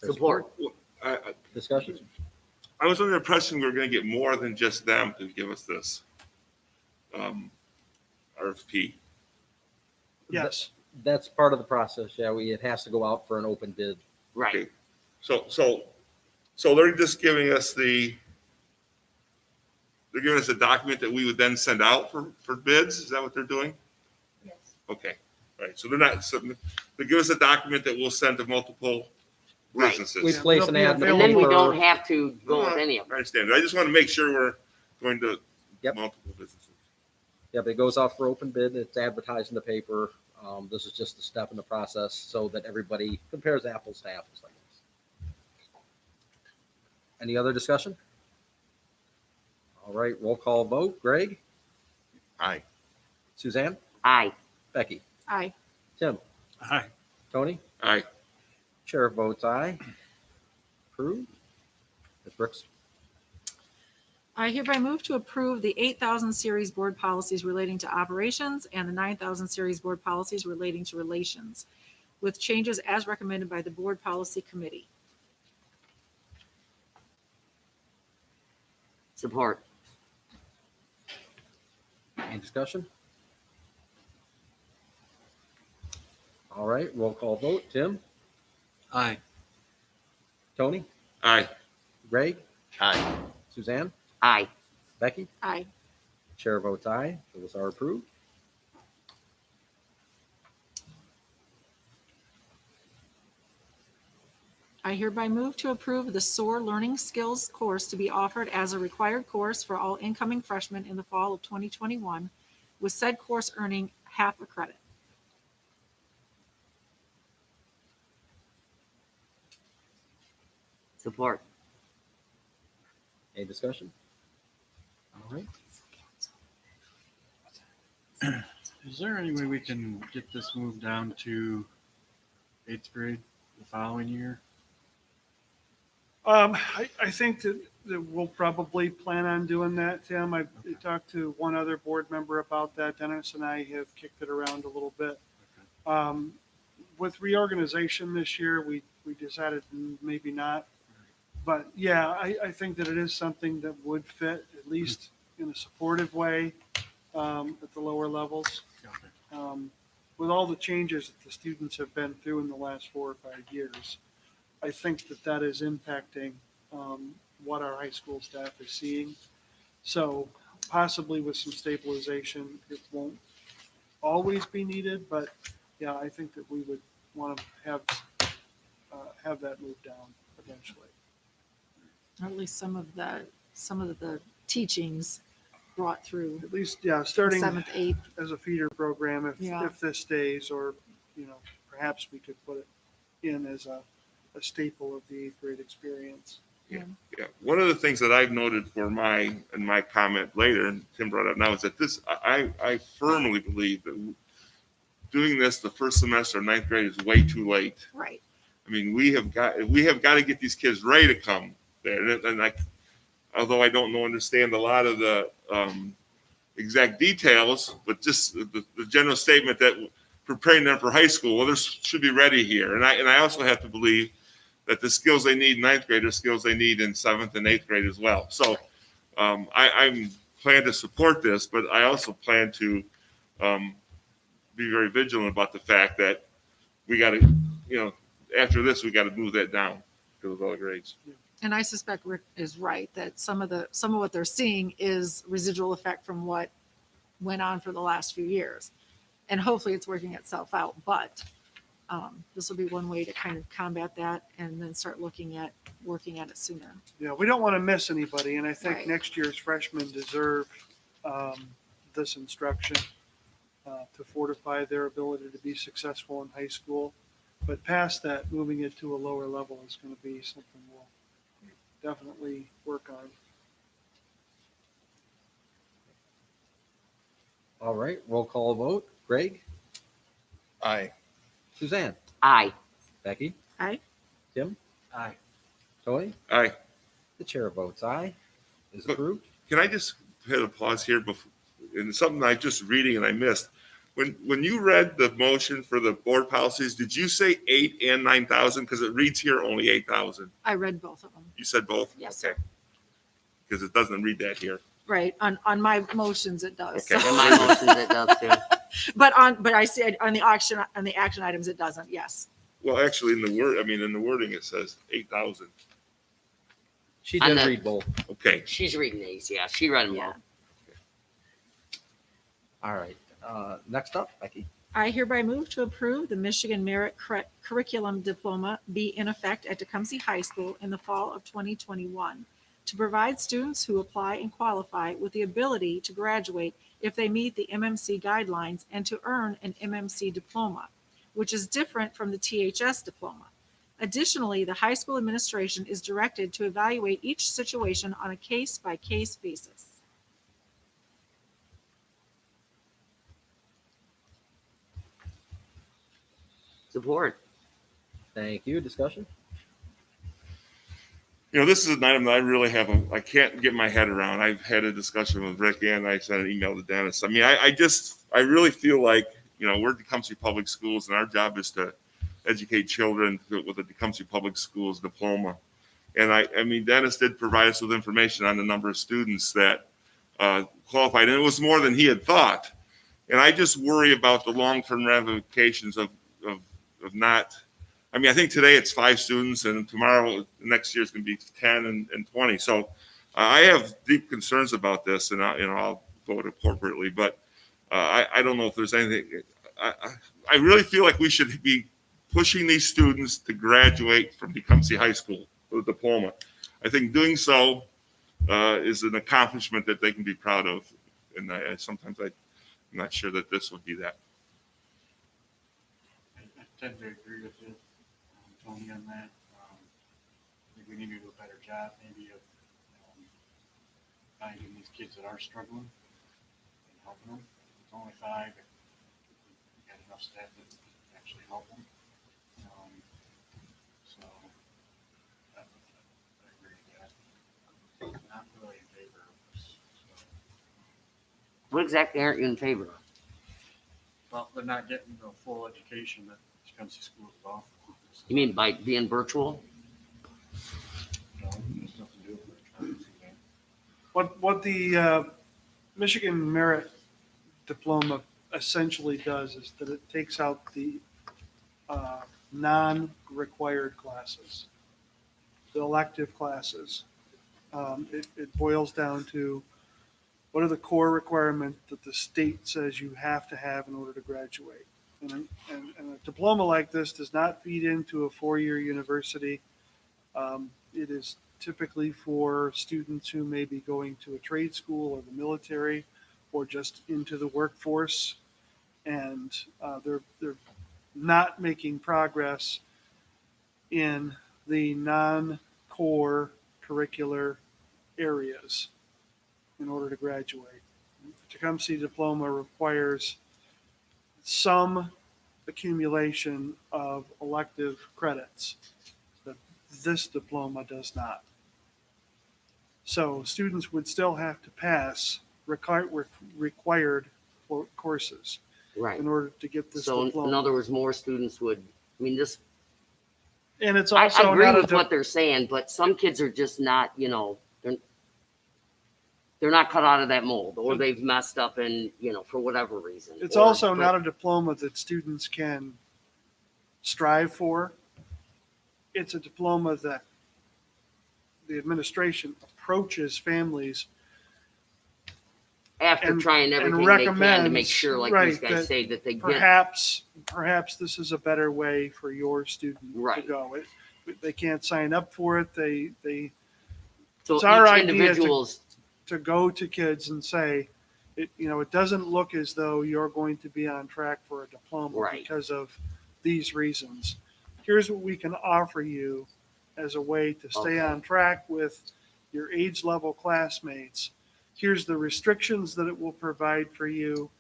[SPEAKER 1] There's
[SPEAKER 5] Support.
[SPEAKER 1] Discussion?
[SPEAKER 6] I was under the impression we were going to get more than just them to give us this RFP.
[SPEAKER 2] Yes,
[SPEAKER 1] That's part of the process, yeah. It has to go out for an open bid.
[SPEAKER 5] Right.
[SPEAKER 6] Okay. So they're just giving us they're giving us a document that we would then send out for bids. Is that what they're doing?
[SPEAKER 8] Yes.
[SPEAKER 6] Okay. All right. So they give us a document that we'll send to multiple
[SPEAKER 5] Right.
[SPEAKER 6] businesses.
[SPEAKER 1] We place an ad in the
[SPEAKER 5] And then we
[SPEAKER 1] paper.
[SPEAKER 5] don't have to go with any of
[SPEAKER 6] I
[SPEAKER 5] them.
[SPEAKER 6] understand. I just want to make sure we're going to
[SPEAKER 1] Yep.
[SPEAKER 6] multiple businesses.
[SPEAKER 1] Yep, it goes out for open bid. It's advertised in the paper. This is just a step in the process so that everybody compares apples to apples, I guess. Any other discussion? All right, roll call vote. Greg?
[SPEAKER 3] Aye.
[SPEAKER 1] Suzanne?
[SPEAKER 5] Aye.
[SPEAKER 1] Becky?
[SPEAKER 7] Aye.
[SPEAKER 1] Tim?
[SPEAKER 9] Aye.
[SPEAKER 1] Tony?
[SPEAKER 6] Aye.
[SPEAKER 1] Chair votes aye. Approved. Ms. Brooks?
[SPEAKER 7] I hereby move to approve the 8,000 series board policies relating to operations and the 9,000 series board policies relating to relations, with changes as recommended by the Board Policy Committee.
[SPEAKER 5] Support.
[SPEAKER 1] Any discussion? All right, roll call vote. Tim?
[SPEAKER 9] Aye.
[SPEAKER 1] Tony?
[SPEAKER 6] Aye.
[SPEAKER 1] Greg?
[SPEAKER 3] Aye.
[SPEAKER 1] Suzanne?
[SPEAKER 5] Aye.
[SPEAKER 1] Becky?
[SPEAKER 7] Aye.
[SPEAKER 1] Chair votes aye. Those are approved.
[SPEAKER 7] I hereby move to approve the SOAR Learning Skills course to be offered as a required course for all incoming freshmen in the fall of 2021, with said course earning half a credit.
[SPEAKER 5] Support.
[SPEAKER 1] Any discussion? All right.
[SPEAKER 9] Is there any way we can get this moved down to 8th grade the following year?
[SPEAKER 2] I think that we'll probably plan on doing that, Tim. I talked to one other board member about that. Dennis and I have kicked it around a little bit. With reorganization this year, we decided maybe not. But yeah, I think that it is something that would fit, at least in a supportive way, at the lower levels.
[SPEAKER 9] Okay.
[SPEAKER 2] With all the changes that the students have been through in the last 4 or 5 years, I think that is impacting what our high school staff is seeing. So possibly with some stabilization, it won't always be needed, but yeah, I think that we would want to have that moved down eventually.
[SPEAKER 7] Or at least some of the teachings brought through
[SPEAKER 2] At least, yeah, starting
[SPEAKER 7] seventh, eighth.
[SPEAKER 2] as a feeder program,
[SPEAKER 7] Yeah.
[SPEAKER 2] if this stays, or, perhaps we could put it in as a staple of the eighth grade experience.
[SPEAKER 6] Yeah, one of the things that I've noted in my comment later, and Tim brought up now, is that I firmly believe that doing this the first semester of ninth grade is way too late.
[SPEAKER 7] Right.
[SPEAKER 6] I mean, we have got to get these kids ready to come there. And although I don't understand a lot of the exact details, but just the general statement that preparing them for high school, well, this should be ready here. And I also have to believe that the skills they need in ninth grade are skills they need in seventh and eighth grade as well. So I'm plan to support this, but I also plan to be very vigilant about the fact that we got to, after this, we got to move that down to those other grades.
[SPEAKER 7] And I suspect Rick is right that some of what they're seeing is residual effect from what went on for the last few years. And hopefully it's working itself out, but this will be one way to kind of combat that and then start working at it sooner.
[SPEAKER 2] Yeah, we don't want to miss anybody, and I think
[SPEAKER 7] Right.
[SPEAKER 2] next year's freshmen deserve this instruction to fortify their ability to be successful in high school. But past that, moving it to a lower level is going to be something we'll definitely work on.
[SPEAKER 1] All right, roll call vote. Greg,
[SPEAKER 3] Aye.
[SPEAKER 1] Suzanne,
[SPEAKER 5] Aye.
[SPEAKER 1] Becky,
[SPEAKER 7] Aye.
[SPEAKER 1] Tim,
[SPEAKER 9] Aye.
[SPEAKER 1] Tony.
[SPEAKER 6] Aye.
[SPEAKER 1] The chair votes aye. Is
[SPEAKER 6] But-
[SPEAKER 1] approved.
[SPEAKER 6] Can I just hit a pause here before, and something I just reading and I missed. When you read the motion for the board policies, did you say 8 and 9,000? Because it reads here only 8,000.
[SPEAKER 7] I read both of them.
[SPEAKER 6] You said both?
[SPEAKER 7] Yes,
[SPEAKER 6] Okay.
[SPEAKER 7] sir.
[SPEAKER 6] Because it doesn't read that here.
[SPEAKER 7] Right. On my motions, it does.
[SPEAKER 6] Okay.
[SPEAKER 5] In my motions, it does too.
[SPEAKER 7] But I said on the action items, it doesn't. Yes.
[SPEAKER 6] Well, actually, in the wording, it says 8,000.
[SPEAKER 1] She
[SPEAKER 5] On
[SPEAKER 1] did
[SPEAKER 5] the-
[SPEAKER 1] read both.
[SPEAKER 6] Okay.
[SPEAKER 5] She's reading these. Yeah, she read them
[SPEAKER 7] Yeah.
[SPEAKER 5] all.
[SPEAKER 1] All right. Next up, Becky.
[SPEAKER 7] I hereby move to approve the Michigan Merit Curriculum Diploma be in effect at Tecumseh High School in the fall of 2021 to provide students who apply and qualify with the ability to graduate if they meet the MMC guidelines and to earn an MMC diploma, which is different from the THS diploma. Additionally, the high school administration is directed to evaluate each situation on a case-by-case basis.
[SPEAKER 5] Support.
[SPEAKER 1] Thank you. Discussion.
[SPEAKER 6] This is an item that I really I can't get my head around. I've had a discussion with Rick and I sent an email to Dennis. I mean, I really feel like, we're Tecumseh Public Schools and our job is to educate children with the Tecumseh Public Schools diploma. And I mean, Dennis did provide us with information on the number of students that qualified, and it was more than he had thought. And I just worry about the long-term ramifications of not. I mean, I think today it's 5 students, and tomorrow, next year, it's going to be 10 and 20. So I have deep concerns about this, and I'll vote appropriately. But I don't know if there's anything. I really feel like we should be pushing these students to graduate from Tecumseh High School with a diploma. I think doing so is an accomplishment that they can be proud of. And sometimes I'm not sure that this would be that.
[SPEAKER 9] I tend to agree with you, Tony, on that. I think we need to do a better job maybe of finding these kids that are struggling and helping them. It's only 5. We got enough staff that can actually help them. So I agree with that. Not really in favor of this. So,
[SPEAKER 5] What exactly aren't you in favor of?
[SPEAKER 9] well, they're not getting the full education that Tecumseh schools offer.
[SPEAKER 5] You mean by being virtual?
[SPEAKER 9] No, it's nothing to do with it.
[SPEAKER 2] What the Michigan Merit Diploma essentially does is that it takes out the non-required classes, the elective classes. It boils down to what are the core requirements that the state says you have to have in order to graduate. And a diploma like this does not feed into a 4-year university. It is typically for students who may be going to a trade school or the military or just into the workforce. And they're not making progress in the non-core curricular areas in order to graduate. The Tecumseh diploma requires some accumulation of elective credits that this diploma does not. So students would still have to pass required courses
[SPEAKER 5] Right.
[SPEAKER 2] in order to get this
[SPEAKER 5] So
[SPEAKER 2] diploma.
[SPEAKER 5] in other words, more students would, I mean, this,
[SPEAKER 2] And it's
[SPEAKER 5] I
[SPEAKER 2] also
[SPEAKER 5] agree
[SPEAKER 2] not a
[SPEAKER 5] with what they're saying, but some kids are just not, they're not cut out of that mold, or they've messed up and, for whatever reason.
[SPEAKER 2] it's
[SPEAKER 5] Or-
[SPEAKER 2] also
[SPEAKER 5] but-
[SPEAKER 2] not a diploma that students can strive for. It's a diploma that the administration approaches families
[SPEAKER 5] After
[SPEAKER 2] and-
[SPEAKER 5] trying
[SPEAKER 2] and
[SPEAKER 5] everything they can to make
[SPEAKER 2] recommends,
[SPEAKER 5] sure, like
[SPEAKER 2] right,
[SPEAKER 5] these guys
[SPEAKER 2] that
[SPEAKER 5] say, that they get,
[SPEAKER 2] perhaps this is a better way for your student to
[SPEAKER 5] Right.
[SPEAKER 2] go. They can't sign up for it. They
[SPEAKER 5] so
[SPEAKER 2] it's our
[SPEAKER 5] each
[SPEAKER 2] idea to-
[SPEAKER 5] individual's,
[SPEAKER 2] to go to kids and say, it doesn't look as though you're going to be on track for a diploma
[SPEAKER 5] Right.
[SPEAKER 2] because of these reasons. Here's what we can offer you as a way to stay
[SPEAKER 5] Okay.
[SPEAKER 2] on track with your age level classmates. Here's the restrictions that it will provide for you,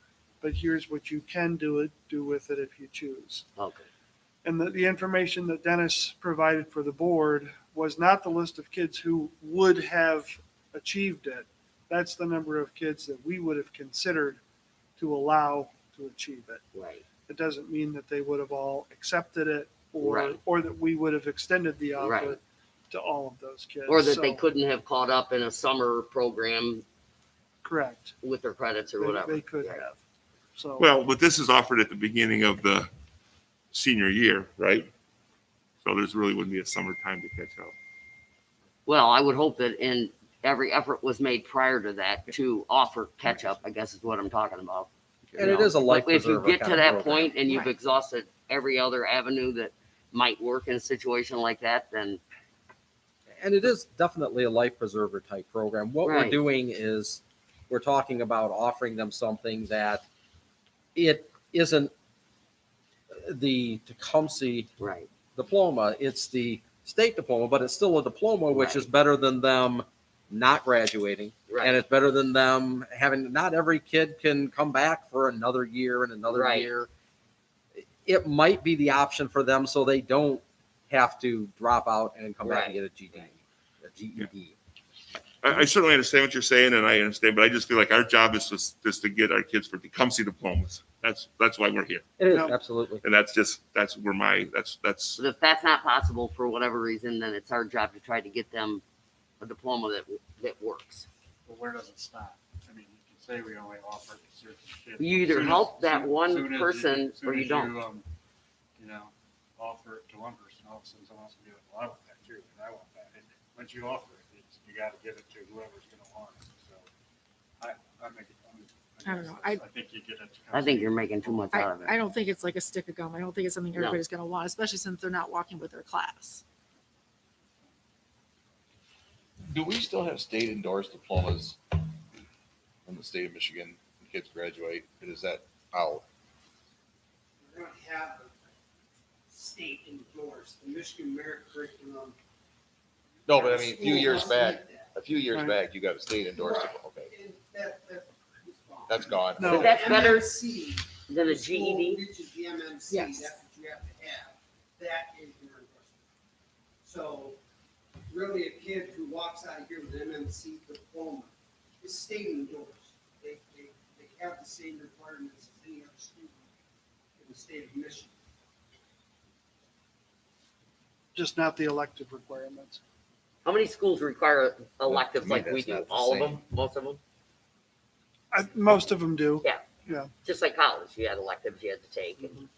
[SPEAKER 2] but here's what you can do with it if you choose.
[SPEAKER 5] okay,
[SPEAKER 2] And the information that Dennis provided for the board was not the list of kids who would have achieved it. That's the number of kids that we would have considered to allow to achieve it.
[SPEAKER 5] right,
[SPEAKER 2] It doesn't mean that they would have all accepted it
[SPEAKER 5] Right.
[SPEAKER 2] or that we would have extended the offer
[SPEAKER 5] Right.
[SPEAKER 2] to all of those kids.
[SPEAKER 5] or that they
[SPEAKER 2] So,
[SPEAKER 5] couldn't have caught up in a summer program
[SPEAKER 2] correct.
[SPEAKER 5] with their credits or
[SPEAKER 2] They-
[SPEAKER 5] whatever.
[SPEAKER 2] They could
[SPEAKER 5] Yeah.
[SPEAKER 2] have. So,
[SPEAKER 6] Well, but this is offered at the beginning of the senior year, right? So there's really wouldn't be a summertime to catch up.
[SPEAKER 5] Well, I would hope that every effort was made prior to that to offer catch up, I guess is what I'm talking about.
[SPEAKER 1] And it is a life
[SPEAKER 5] But if you
[SPEAKER 1] preserver
[SPEAKER 5] get
[SPEAKER 1] kind
[SPEAKER 5] to
[SPEAKER 1] of
[SPEAKER 5] that
[SPEAKER 1] program.
[SPEAKER 5] point and you've
[SPEAKER 7] Right.
[SPEAKER 5] exhausted every other avenue that might work in a situation like that, then
[SPEAKER 1] And it is definitely a life preserver type program. What we're
[SPEAKER 5] Right.
[SPEAKER 1] doing is we're talking about offering them something that it isn't the Tecumseh
[SPEAKER 5] right,
[SPEAKER 1] diploma, it's the state diploma, but it's still a diploma, which
[SPEAKER 5] Right.
[SPEAKER 1] is better than them not graduating. And
[SPEAKER 5] right,
[SPEAKER 1] it's better than them having, not every kid can come back for another year and another
[SPEAKER 5] Right.
[SPEAKER 1] year. It might be the option for them so they don't have to drop out and come back and get a GED. A GED.
[SPEAKER 6] I certainly understand what you're saying, and I understand, but I just feel like our job is just to get our kids for Tecumseh diplomas. That's why we're here,
[SPEAKER 1] It is,
[SPEAKER 2] No.
[SPEAKER 1] absolutely.
[SPEAKER 6] and that's where that's
[SPEAKER 5] but if that's not possible for whatever reason, then it's our job to try to get them a diploma that works.
[SPEAKER 9] But where does it stop? I mean, you can say we only offer it to certain kids.
[SPEAKER 5] You either
[SPEAKER 9] Soon as-
[SPEAKER 5] help that
[SPEAKER 9] soon-
[SPEAKER 5] one
[SPEAKER 9] soon as
[SPEAKER 5] person
[SPEAKER 9] soon
[SPEAKER 5] or you
[SPEAKER 9] as
[SPEAKER 5] don't.
[SPEAKER 9] Offer it to one person, all of a sudden someone else will be like, well, I want that too, and I want that. And once you offer it, you gotta give it to whoever's gonna want it, so.
[SPEAKER 7] I don't know.
[SPEAKER 9] I think you get it.
[SPEAKER 5] I think you're making too much out of
[SPEAKER 7] I
[SPEAKER 5] it.
[SPEAKER 7] don't think it's like a stick of gum. I don't think it's something
[SPEAKER 5] No.
[SPEAKER 7] everybody's going to want, especially since they're not walking with their class.
[SPEAKER 3] Do we still have state endorsed diplomas from the state of Michigan when kids graduate? And is that out?
[SPEAKER 10] We're gonna have a state endorsed, the Michigan Merit Curriculum.
[SPEAKER 3] No, but I mean, a few years
[SPEAKER 10] Schools
[SPEAKER 3] back,
[SPEAKER 10] need that.
[SPEAKER 3] a few years
[SPEAKER 2] Right.
[SPEAKER 3] back, you got a state endorsed.
[SPEAKER 10] Right.
[SPEAKER 3] Okay,
[SPEAKER 10] And that's gone.
[SPEAKER 3] that's gone.
[SPEAKER 2] No.
[SPEAKER 5] But that's better
[SPEAKER 10] MMC,
[SPEAKER 5] than a
[SPEAKER 10] the school
[SPEAKER 5] GED.
[SPEAKER 10] reaches the MMC,
[SPEAKER 7] Yes.
[SPEAKER 10] that's what you have to have. That is your endorsement. So really a kid who walks out of here with an MMC diploma is state endorsed. They have the same requirements as any other student in the state of Michigan.
[SPEAKER 2] just not the elective requirements.
[SPEAKER 5] How many schools require electives
[SPEAKER 3] To me,
[SPEAKER 5] like we
[SPEAKER 3] that's
[SPEAKER 5] do?
[SPEAKER 3] not the
[SPEAKER 5] All of
[SPEAKER 3] same.
[SPEAKER 5] them? Most of them?
[SPEAKER 2] Most of them do.
[SPEAKER 5] Just like college, you had electives you had to take. And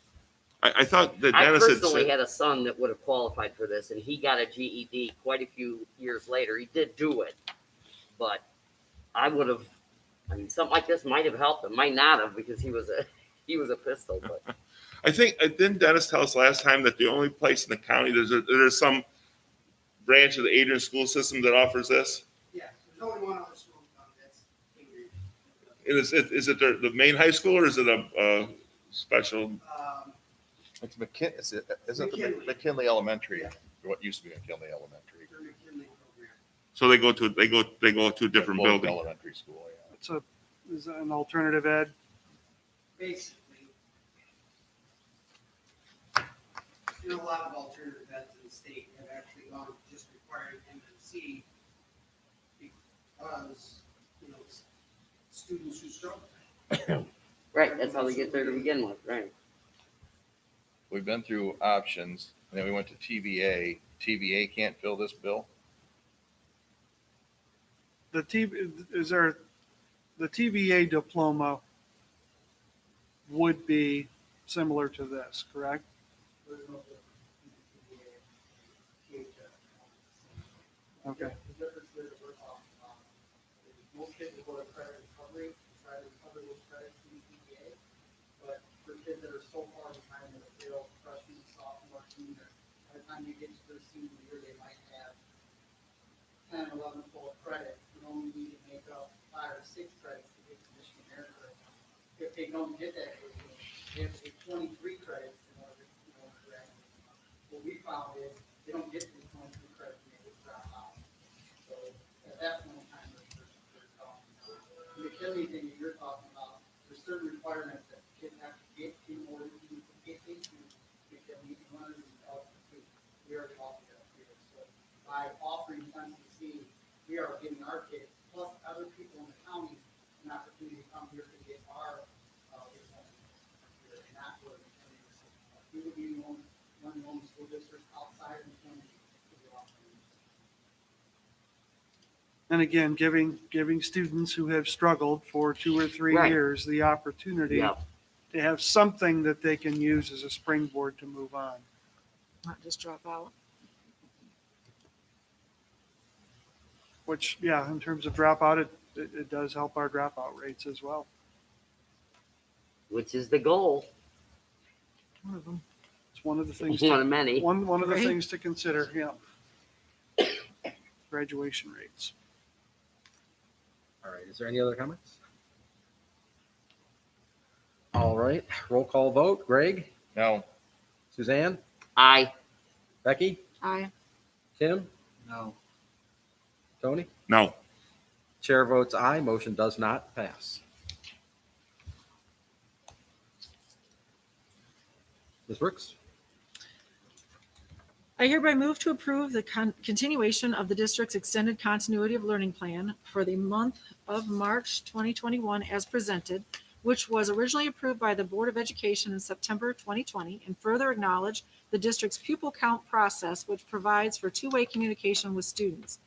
[SPEAKER 6] I thought that
[SPEAKER 5] I
[SPEAKER 6] Dennis had
[SPEAKER 5] personally
[SPEAKER 6] said,
[SPEAKER 5] had a son that would have qualified for this, and he got a GED quite a few years later. He did do it, but I would have. I mean, something like this might have helped him, might not have, because he was a pistol. But
[SPEAKER 6] I think, didn't Dennis tell us last time that the only place in the county, there's some branch of the Adrian school system that offers this?
[SPEAKER 10] Yeah, there's only one other school in town that's Cambridge.
[SPEAKER 6] And is it the main high school or is it a special?
[SPEAKER 3] It's isn't the
[SPEAKER 10] McKinley.
[SPEAKER 3] McKinley Elementary,
[SPEAKER 10] Yeah.
[SPEAKER 3] what used to be McKinley Elementary.
[SPEAKER 10] Their McKinley program.
[SPEAKER 6] So they go to a different
[SPEAKER 3] Both
[SPEAKER 6] building.
[SPEAKER 3] Elementary school, yeah.
[SPEAKER 2] Is an alternative ed.
[SPEAKER 10] Basically, a lot of alternative eds in the state have actually gone just requiring MNC because, students who struggle.
[SPEAKER 5] Right, that's how they get there to begin with, right?
[SPEAKER 3] We've been through options, and then we went to TVA. TVA can't fill this bill.
[SPEAKER 2] The TVA diploma would be similar to this, correct?
[SPEAKER 10] There's no
[SPEAKER 2] Okay.
[SPEAKER 10] The difference there that we're talking about is most kids will go to credit recovery, try to recover those credits in TPA. But for kids that are so far behind that they fail freshman, sophomore, junior, by the time you get to their senior year, they might have 10, 11 full of credit. You only need to make up 5 or 6 credits to get to Michigan Air Credit. If they don't get that, they have to get 23 credits in order to graduate. What we found is they don't get to the 23 credits and they just drop out. So at that point in time, they're talking about. The McKinley thing that you're talking about, there's certain requirements that kids have to get in order to get into McKinley in order to help complete. We already offered that here. So by offering MCC, we are giving our kids plus other people in the county an opportunity to come here to get our diploma here and not go to McKinley. We would be one of the only school districts outside of McKinley to be offering.
[SPEAKER 2] And again, giving students who have struggled for 2 or 3
[SPEAKER 5] Right.
[SPEAKER 2] years the opportunity
[SPEAKER 5] Yeah,
[SPEAKER 2] to have something that they can use as a springboard to move on.
[SPEAKER 7] Not just drop out.
[SPEAKER 2] Which, yeah, in terms of dropout, it does help our dropout rates as well.
[SPEAKER 5] which is the goal,
[SPEAKER 2] One of them. It's one of the things.
[SPEAKER 5] one of many.
[SPEAKER 2] One of the
[SPEAKER 7] Right.
[SPEAKER 2] things to consider, yeah. Graduation rates.
[SPEAKER 1] All right, is there any other comments? All right, roll call vote. Greg,
[SPEAKER 3] No,
[SPEAKER 1] Suzanne,
[SPEAKER 5] Aye.
[SPEAKER 1] Becky,
[SPEAKER 7] Aye.
[SPEAKER 1] Tim,
[SPEAKER 10] No.
[SPEAKER 1] Tony?
[SPEAKER 6] No.
[SPEAKER 1] Chair votes aye, motion does not pass. Ms. Brooks?
[SPEAKER 7] I hereby move to approve the continuation of the district's extended continuity of learning plan for the month of March 2021 as presented, which was originally approved by the Board of Education in September 2020, and further acknowledge the district's pupil count process, which provides for two-way communication with students.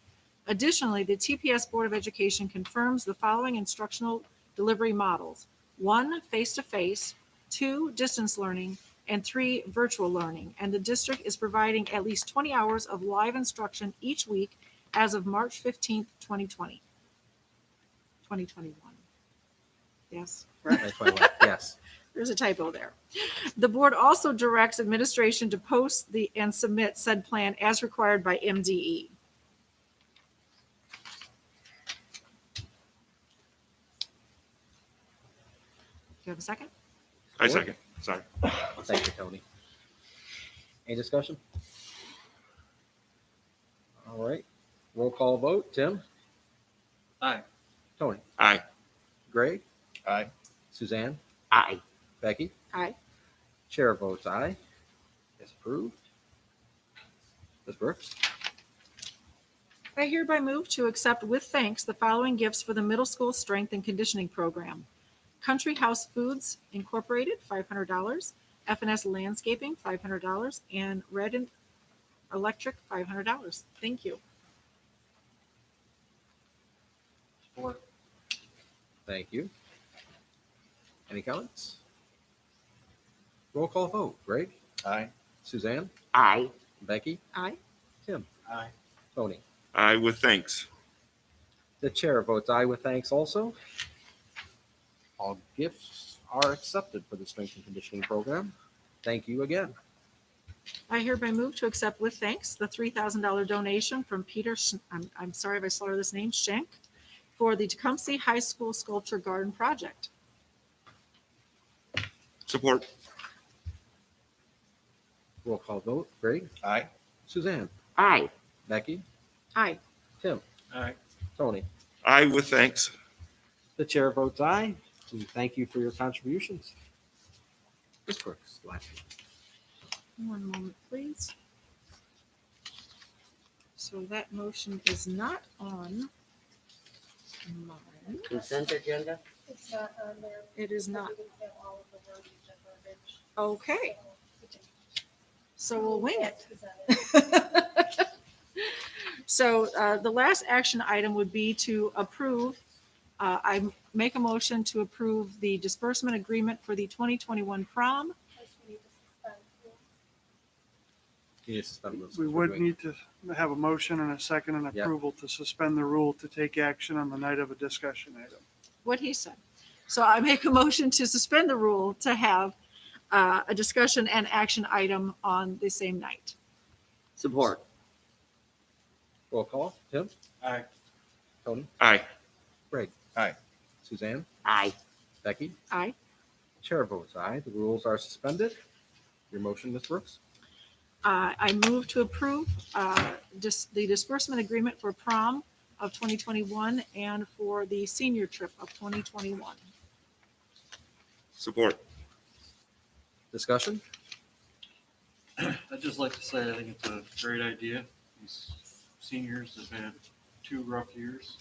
[SPEAKER 7] Additionally, the TPS Board of Education confirms the following instructional delivery models: 1, face-to-face, 2, distance learning, and 3, virtual learning. And the district is providing at least 20 hours of live instruction each week as of March 15th, 2020. 2021. Yes,
[SPEAKER 1] Yes.
[SPEAKER 7] there's a typo there. The board also directs administration to post and submit said plan as required by MDE. Do you have a second?
[SPEAKER 6] I second. Sorry.
[SPEAKER 1] Thank you, Tony. Any discussion? All right, roll call vote. Tim?
[SPEAKER 10] Aye.
[SPEAKER 1] Tony?
[SPEAKER 6] Aye.
[SPEAKER 1] Greg?
[SPEAKER 3] aye.
[SPEAKER 1] Suzanne?
[SPEAKER 5] Aye.
[SPEAKER 1] Becky?
[SPEAKER 7] Aye.
[SPEAKER 1] Chair votes aye. It's approved. Ms. Brooks?
[SPEAKER 7] I hereby move to accept with thanks the following gifts for the middle school strength and conditioning program: Country House Foods Incorporated, $500, F&S Landscaping, $500, and Red Electric, $500. Thank you.
[SPEAKER 1] Thank you. Any comments? Roll call vote. Greg?
[SPEAKER 3] Aye.
[SPEAKER 1] Suzanne?
[SPEAKER 5] Aye.
[SPEAKER 1] Becky?
[SPEAKER 7] Aye.
[SPEAKER 1] Tim?
[SPEAKER 10] Aye.
[SPEAKER 1] Tony?
[SPEAKER 6] Aye with thanks.
[SPEAKER 1] The chair votes aye with thanks also. All gifts are accepted for the strength and conditioning program. Thank you again.
[SPEAKER 7] I hereby move to accept with thanks the $3,000 donation from Peter, I'm sorry if I slur this name, Schenk, for the Tecumseh High School Sculpture Garden Project.
[SPEAKER 6] Support.
[SPEAKER 1] Roll call vote. Greg?
[SPEAKER 3] Aye.
[SPEAKER 1] Suzanne?
[SPEAKER 5] Aye.
[SPEAKER 1] Becky?
[SPEAKER 7] Aye.
[SPEAKER 1] Tim?
[SPEAKER 9] Aye.
[SPEAKER 1] Tony?
[SPEAKER 6] Aye with thanks.
[SPEAKER 1] The chair votes aye. We thank you for your contributions. Ms. Brooks, last.
[SPEAKER 7] One moment, please. So that motion is not on mine.
[SPEAKER 5] Consent agenda?
[SPEAKER 8] It's not on there.
[SPEAKER 7] It is not.
[SPEAKER 8] because we didn't have all of the verbiage and verbiage.
[SPEAKER 7] Okay, so we'll wing it.
[SPEAKER 8] Presented.
[SPEAKER 7] So the last action item would be to approve, I make a motion to approve the disbursement agreement for the 2021 prom.
[SPEAKER 1] You need to suspend rules.
[SPEAKER 2] We would need to have a motion and a second and
[SPEAKER 1] Yep.
[SPEAKER 2] approval to suspend the rule to take action on the night of a discussion item.
[SPEAKER 7] What he said. So I make a motion to suspend the rule to have a discussion and action item on the same night.
[SPEAKER 5] Support.
[SPEAKER 1] Roll call. Tim?
[SPEAKER 9] Aye.
[SPEAKER 1] Tony?
[SPEAKER 6] Aye.
[SPEAKER 1] Greg?
[SPEAKER 3] Aye.
[SPEAKER 1] Suzanne?
[SPEAKER 5] Aye.
[SPEAKER 1] Becky?
[SPEAKER 7] Aye.
[SPEAKER 1] Chair votes aye. The rules are suspended. Your motion, Ms. Brooks?
[SPEAKER 7] I move to approve the disbursement agreement for prom of 2021 and for the senior trip of 2021.
[SPEAKER 6] Support.
[SPEAKER 1] Discussion?
[SPEAKER 9] I'd just like to say, I think it's a great idea. These seniors have had 2 rough years.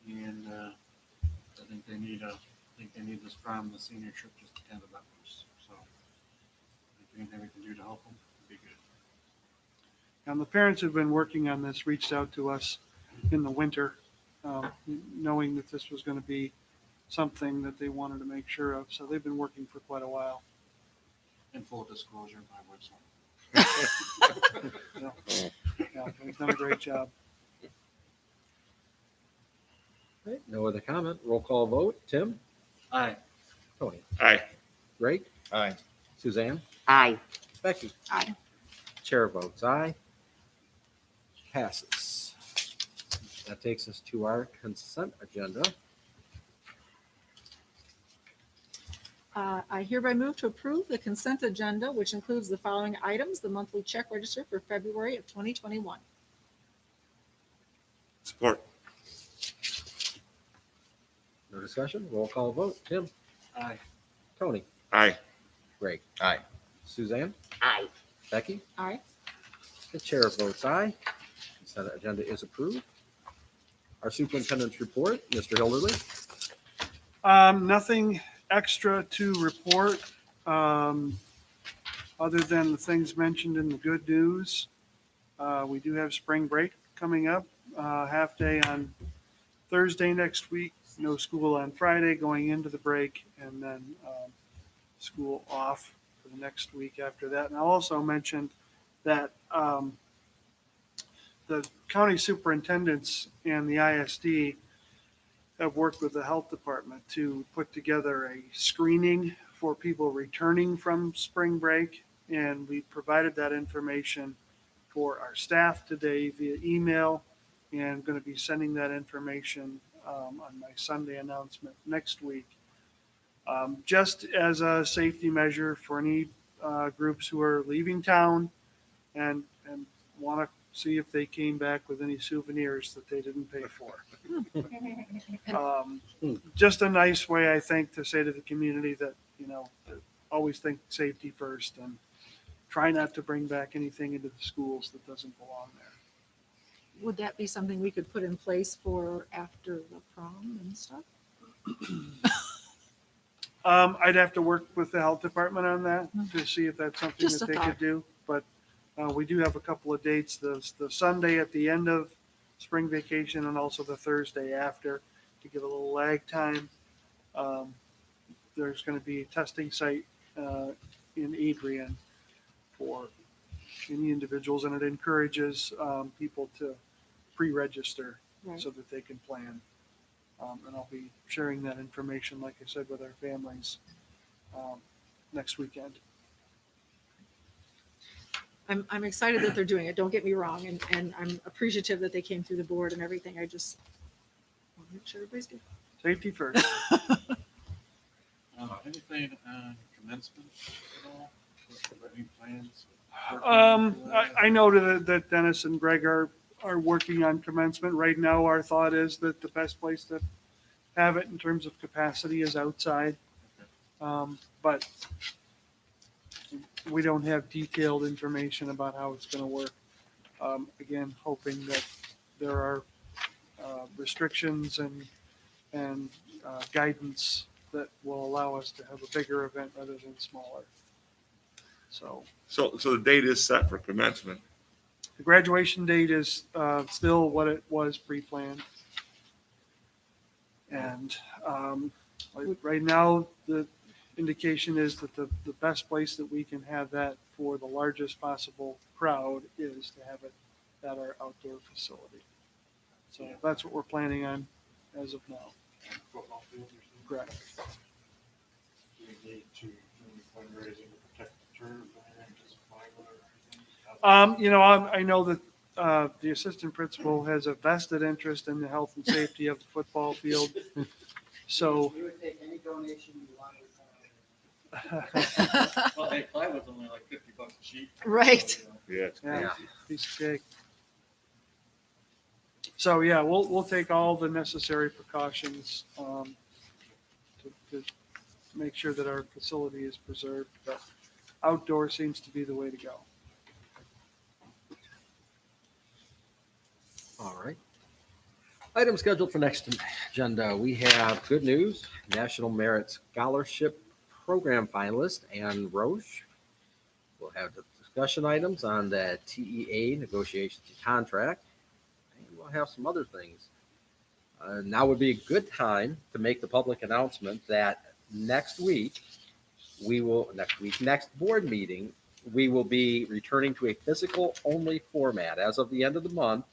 [SPEAKER 9] And I think they need this prom, the senior trip, just to kind of that boost. So if anything we can do to help them, would be good.
[SPEAKER 2] And the parents who've been working on this reached out to us in the winter, knowing that this was going to be something that they wanted to make sure of. So they've been working for quite a while.
[SPEAKER 9] In full disclosure, my wife's home.
[SPEAKER 2] Yeah, they've done a great job.
[SPEAKER 1] Right, no other comment. Roll call vote. Tim?
[SPEAKER 9] Aye.
[SPEAKER 1] Tony?
[SPEAKER 6] Aye.
[SPEAKER 1] Greg?
[SPEAKER 3] Aye.
[SPEAKER 1] Suzanne?
[SPEAKER 5] Aye.
[SPEAKER 1] Becky?
[SPEAKER 7] Aye.
[SPEAKER 1] Chair votes aye. Passes. That takes us to our consent agenda.
[SPEAKER 7] I hereby move to approve the consent agenda, which includes the following items: the monthly check register for February of 2021.
[SPEAKER 6] Support.
[SPEAKER 1] No discussion. Roll call vote. Tim?
[SPEAKER 9] Aye.
[SPEAKER 1] Tony?
[SPEAKER 6] Aye.
[SPEAKER 1] Greg?
[SPEAKER 3] Aye.
[SPEAKER 1] Suzanne?
[SPEAKER 5] Aye.
[SPEAKER 1] Becky?
[SPEAKER 7] Aye.
[SPEAKER 1] The chair votes aye. Consent agenda is approved. Our superintendent's report, Mr. Hilderly.
[SPEAKER 2] Nothing extra to report, other than the things mentioned in the good news. We do have spring break coming up, half day on Thursday next week, no school on Friday going into the break, and then school off for the next week after that. And I also mentioned that the county superintendents and the ISD have worked with the health department to put together a screening for people returning from spring break. And we provided that information for our staff today via email, and going to be sending that information on my Sunday announcement next week. Just as a safety measure for any groups who are leaving town and want to see if they came back with any souvenirs that they didn't pay for. Just a nice way, I think, to say to the community that, always think safety first and try not to bring back anything into the schools that doesn't belong there.
[SPEAKER 7] Would that be something we could put in place for after the prom and stuff?
[SPEAKER 2] I'd have to work with the health department on that to see if that's something
[SPEAKER 7] Just
[SPEAKER 2] that
[SPEAKER 7] a
[SPEAKER 2] they
[SPEAKER 7] thought.
[SPEAKER 2] could do. But we do have a couple of dates, the Sunday at the end of spring vacation and also the Thursday after, to give a little lag time. There's going to be a testing site in Adrian for any individuals, and it encourages people to pre-register
[SPEAKER 7] Right.
[SPEAKER 2] so that they can plan. And I'll be sharing that information, like I said, with our families next weekend.
[SPEAKER 7] I'm excited that they're doing it. Don't get me wrong. And I'm appreciative that they came through the board and everything. I just want to make sure everybody's good.
[SPEAKER 2] Safety first.
[SPEAKER 9] Anything on commencement at all? Any plans?
[SPEAKER 2] I know that Dennis and Greg are working on commencement. Right now, our thought is that the best place to have it in terms of capacity is outside. But we don't have detailed information about how it's gonna work. Again, hoping that there are restrictions and guidance that will allow us to have a bigger event rather than smaller. So
[SPEAKER 6] So the date is set for commencement.
[SPEAKER 2] the graduation date is still what it was pre-planned. And right now, the indication is that the best place that we can have that for the largest possible crowd is to have it at our outdoor facility. So that's what we're planning on as of now.
[SPEAKER 9] Football field or something?
[SPEAKER 2] Correct.
[SPEAKER 9] Do we need to do any fundraising to protect the turf or just plywood or anything?
[SPEAKER 2] I know that the assistant principal has a vested interest in the health and safety of the football field. So,
[SPEAKER 10] We would take any donation you wanted.
[SPEAKER 9] Well, hey, plywood's only like $50 a sheet.
[SPEAKER 7] Right.
[SPEAKER 9] So,
[SPEAKER 6] Yeah, it's
[SPEAKER 2] yeah,
[SPEAKER 6] crazy.
[SPEAKER 2] piece of cake. So, yeah, we'll take all the necessary precautions to make sure that our facility is preserved, but outdoor seems to be the way to go.
[SPEAKER 1] All right. Item scheduled for next agenda. We have good news. National Merit Scholarship Program finalist Ann Roche. We'll have the discussion items on the TEA negotiations and contract. And we'll have some other things. Now would be a good time to make the public announcement that next board meeting, we will be returning to a physical only format. As of the end of the month,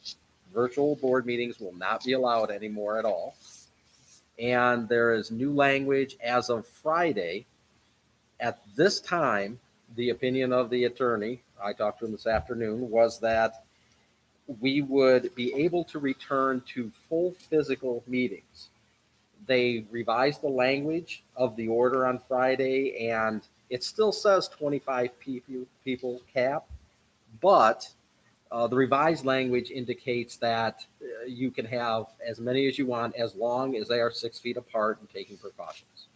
[SPEAKER 1] virtual board meetings will not be allowed anymore at all. And there is new language as of Friday. At this time, the opinion of the attorney, I talked to him this afternoon, was that we would be able to return to full physical meetings. They revised the language of the order on Friday, and it still says 25 people cap, but the revised language indicates that you can have as many as you want as long as they are 6 feet apart and taking precautions.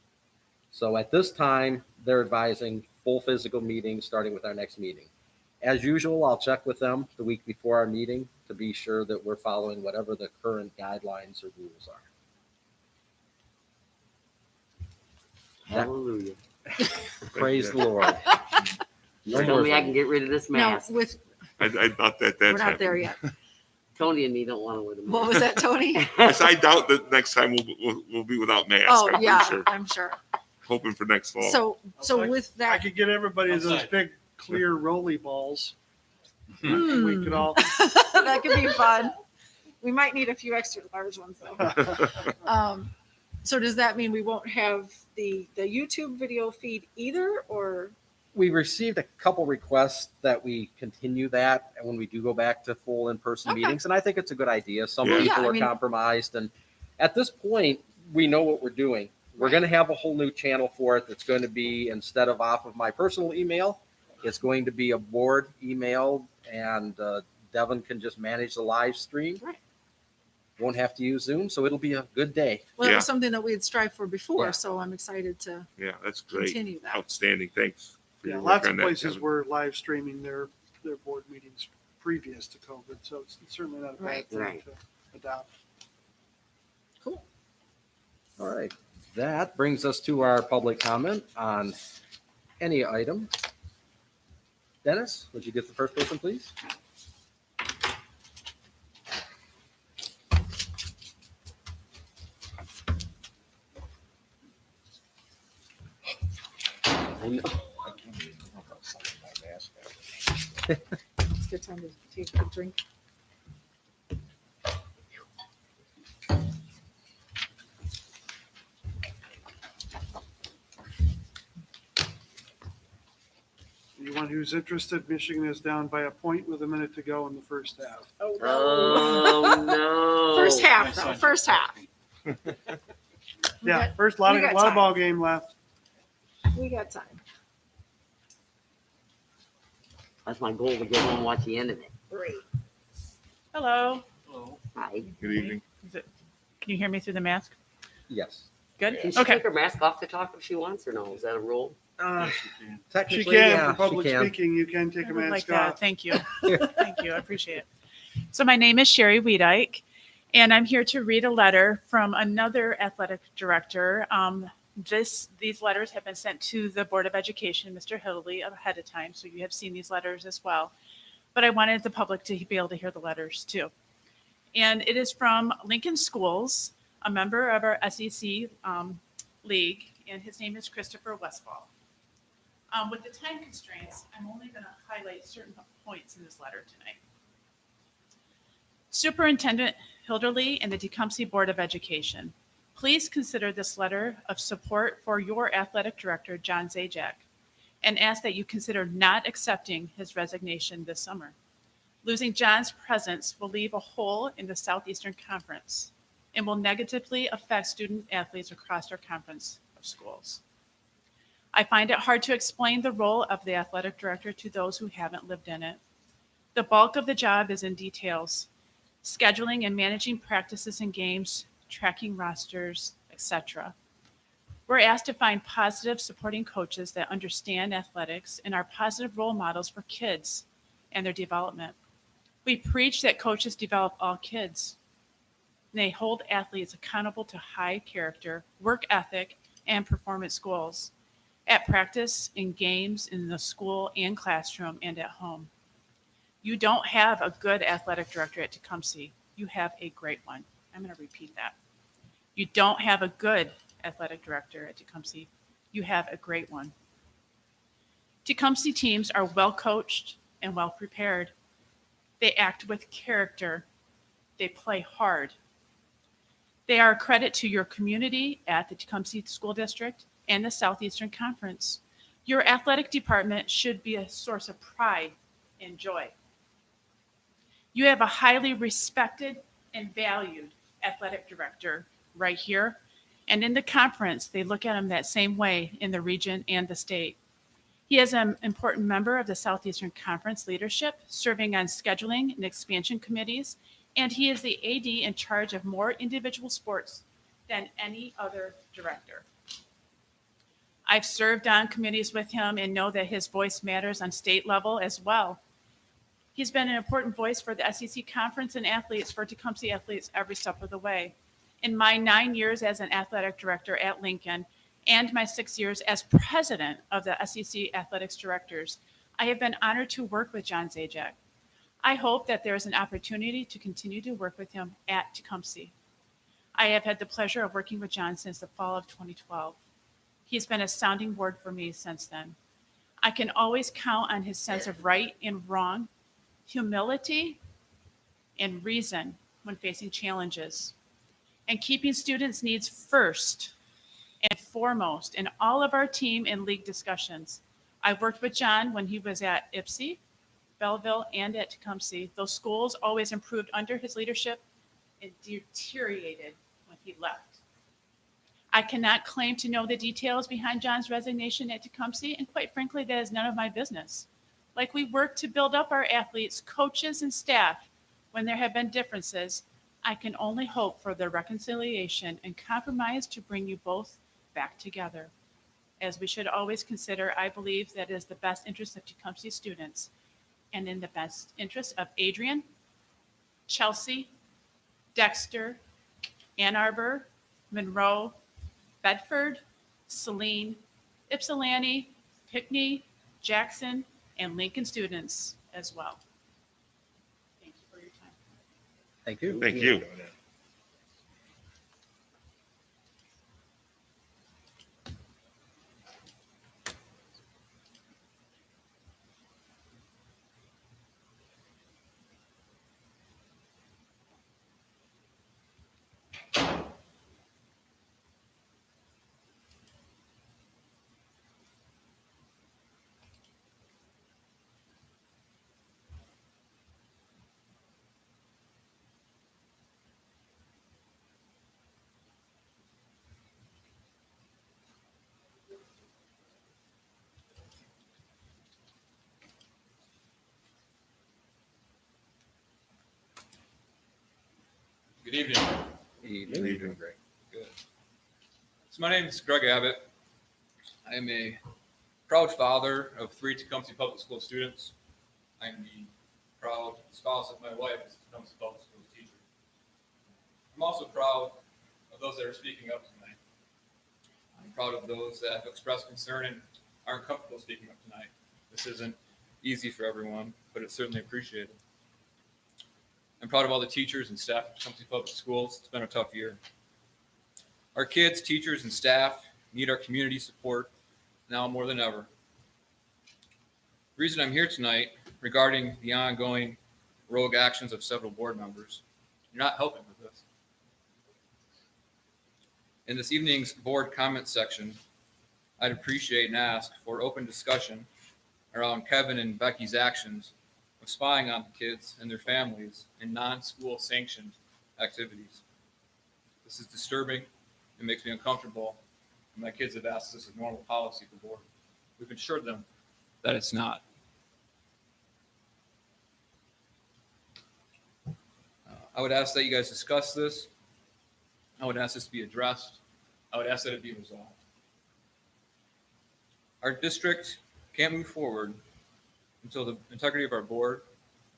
[SPEAKER 1] So at this time, they're advising full physical meetings starting with our next meeting. As usual, I'll check with them the week before our meeting to be sure that we're following whatever the current guidelines or rules are.
[SPEAKER 5] Hallelujah.
[SPEAKER 1] Praise the Lord.
[SPEAKER 5] You told me I can get rid of this
[SPEAKER 7] Now,
[SPEAKER 5] mask.
[SPEAKER 6] I doubt that
[SPEAKER 7] we're
[SPEAKER 6] that's
[SPEAKER 7] not there
[SPEAKER 6] happening.
[SPEAKER 7] yet.
[SPEAKER 5] Tony and me don't want to wear the mask.
[SPEAKER 7] What was that, Tony?
[SPEAKER 6] I doubt that next time we'll be without masks.
[SPEAKER 7] Oh,
[SPEAKER 6] I'm pretty
[SPEAKER 7] yeah,
[SPEAKER 6] sure.
[SPEAKER 7] I'm sure.
[SPEAKER 6] Hoping for next fall.
[SPEAKER 7] So with
[SPEAKER 2] I
[SPEAKER 7] that,
[SPEAKER 2] could get everybody those
[SPEAKER 9] Outside.
[SPEAKER 2] big clear rolly balls.
[SPEAKER 7] Hmm.
[SPEAKER 2] We could all,
[SPEAKER 7] that could be fun. We might need a few extra large ones though. So does that mean we won't have the YouTube video feed either, or?
[SPEAKER 1] We received a couple requests that we continue that and when we do go back to full in-person
[SPEAKER 7] Okay.
[SPEAKER 1] meetings, and I think it's a good idea. Some
[SPEAKER 6] Yeah.
[SPEAKER 1] people
[SPEAKER 7] Yeah, I
[SPEAKER 1] are
[SPEAKER 7] mean-
[SPEAKER 1] compromised, and at this point, we know what we're doing. We're
[SPEAKER 7] Right.
[SPEAKER 1] going to have a whole new channel for it that's going to be, instead of off of my personal email, it's going to be a board email, and Devin can just manage the live stream.
[SPEAKER 7] Right.
[SPEAKER 1] Won't have to use Zoom, so it'll be a good day.
[SPEAKER 7] Well, it
[SPEAKER 6] Yeah.
[SPEAKER 7] was something that we had strived for before,
[SPEAKER 1] Yeah.
[SPEAKER 7] so I'm excited to
[SPEAKER 6] Yeah, that's great.
[SPEAKER 7] continue that.
[SPEAKER 6] Outstanding. Thanks for
[SPEAKER 2] yeah,
[SPEAKER 6] your
[SPEAKER 2] lots
[SPEAKER 6] work
[SPEAKER 2] of
[SPEAKER 6] on that,
[SPEAKER 2] places
[SPEAKER 6] Kevin.
[SPEAKER 2] were live streaming their board meetings previous to COVID, so it's certainly not a bad
[SPEAKER 7] Right.
[SPEAKER 2] thing
[SPEAKER 5] Right.
[SPEAKER 2] to adopt.
[SPEAKER 7] Cool.
[SPEAKER 1] All right. That brings us to our public comment on any item. Dennis, would you get the first person, please?
[SPEAKER 7] It's a good time to take a drink.
[SPEAKER 2] You want anyone who's interested, Michigan is down by a point with a minute to go in the first half.
[SPEAKER 5] Oh, no.
[SPEAKER 7] First half, though, first half.
[SPEAKER 2] Yeah,
[SPEAKER 7] got-
[SPEAKER 2] first lot
[SPEAKER 7] we got
[SPEAKER 2] of
[SPEAKER 7] time.
[SPEAKER 2] ball game left.
[SPEAKER 7] We got time.
[SPEAKER 5] That's my goal, to get home and watch the end of it.
[SPEAKER 7] Great. Hello.
[SPEAKER 9] Hello.
[SPEAKER 5] Hi.
[SPEAKER 6] Good evening.
[SPEAKER 7] Can you hear me through the mask?
[SPEAKER 1] Yes.
[SPEAKER 7] Good?
[SPEAKER 5] Can she
[SPEAKER 7] Okay.
[SPEAKER 5] take her mask off to talk if she wants, or no? Is that a rule?
[SPEAKER 9] Yes, you can.
[SPEAKER 2] She
[SPEAKER 1] Technically,
[SPEAKER 2] can,
[SPEAKER 1] yeah,
[SPEAKER 2] for public
[SPEAKER 1] she can.
[SPEAKER 2] speaking, you can take
[SPEAKER 7] I
[SPEAKER 2] a
[SPEAKER 7] would like
[SPEAKER 2] mask
[SPEAKER 7] that.
[SPEAKER 2] off.
[SPEAKER 7] Thank you. Thank you. I appreciate it. So my name is Sherry Wiedike, and I'm here to read a letter from another athletic director. These letters have been sent to the Board of Education, Mr. Hilley, ahead of time, so you have seen these letters as well. But I wanted the public to be able to hear the letters too. And it is from Lincoln Schools, a member of our SEC league, and his name is Christopher Westfall. With the time constraints, I'm only going to highlight certain points in this letter tonight. Superintendent Hilderly and the Tecumseh Board of Education, please consider this letter of support for your athletic director, John Zajac, and ask that you consider not accepting his resignation this summer. Losing John's presence will leave a hole in the Southeastern Conference and will negatively affect student athletes across our conference of schools. I find it hard to explain the role of the athletic director to those who haven't lived in it. The bulk of the job is in details, scheduling and managing practices and games, tracking rosters, etc. We're asked to find positive supporting coaches that understand athletics and are positive role models for kids and their development. We preach that coaches develop all kids. They hold athletes accountable to high character, work ethic, and performance goals at practice, in games, in the school and classroom, and at home. You don't have a good athletic director at Tecumseh. You have a great one. I'm going to repeat that. You don't have a good athletic director at Tecumseh. You have a great one. Tecumseh teams are well coached and well prepared. They act with character. They play hard. They are a credit to your community at the Tecumseh School District and the Southeastern Conference. Your athletic department should be a source of pride and joy. You have a highly respected and valued athletic director right here. And in the conference, they look at him that same way in the region and the state. He is an important member of the Southeastern Conference leadership, serving on scheduling and expansion committees, and he is the AD in charge of more individual sports than any other director. I've served on committees with him and know that his voice matters on state level as well. He's been an important voice for the SEC conference and athletes, for Tecumseh athletes every step of the way. In my 9 years as an athletic director at Lincoln and my 6 years as president of the SEC athletics directors, I have been honored to work with John Zajac. I hope that there is an opportunity to continue to work with him at Tecumseh. I have had the pleasure of working with John since the fall of 2012. He's been a sounding board for me since then. I can always count on his sense of right and wrong, humility, and reason when facing challenges, and keeping students' needs first and foremost in all of our team and league discussions. I've worked with John when he was at Ypsi, Belleville, and at Tecumseh. Those schools always improved under his leadership and deteriorated when he left. I cannot claim to know the details behind John's resignation at Tecumseh, and quite frankly, that is none of my business. Like we work to build up our athletes, coaches, and staff when there have been differences, I can only hope for the reconciliation and compromise to bring you both back together. As we should always consider, I believe that it is the best interest of Tecumseh students and in the best interest of Adrian, Chelsea, Dexter, Ann Arbor, Monroe, Bedford, Saline, Ypsilanti, Pinckney, Jackson, and Lincoln students as well. Thank you for your time.
[SPEAKER 1] Thank you.
[SPEAKER 6] Thank you.
[SPEAKER 11] evening.
[SPEAKER 1] Evening. You're doing great.
[SPEAKER 11] Good. So my name is Greg Abbott. I am a proud father of 3 Tecumseh Public School students. I am the proud spouse of my wife as a Tecumseh Public Schools teacher. I'm also proud of those that are speaking up tonight. I'm proud of those that have expressed concern and aren't comfortable speaking up tonight. This isn't easy for everyone, but it's certainly appreciated. I'm proud of all the teachers and staff at Tecumseh Public Schools. It's been a tough year. Our kids, teachers, and staff need our community support now more than ever. The reason I'm here tonight regarding the ongoing rogue actions of several board members, you're not helping with this. In this evening's board comment section, I'd appreciate and ask for open discussion around Kevin and Becky's actions of spying on the kids and their families in non-school sanctioned activities. This is disturbing. It makes me uncomfortable. And my kids have asked this as normal policy for the board. We've assured them that it's not. I would ask that you guys discuss this. I would ask this to be addressed. I would ask that it be resolved. Our district can't move forward until the integrity of our board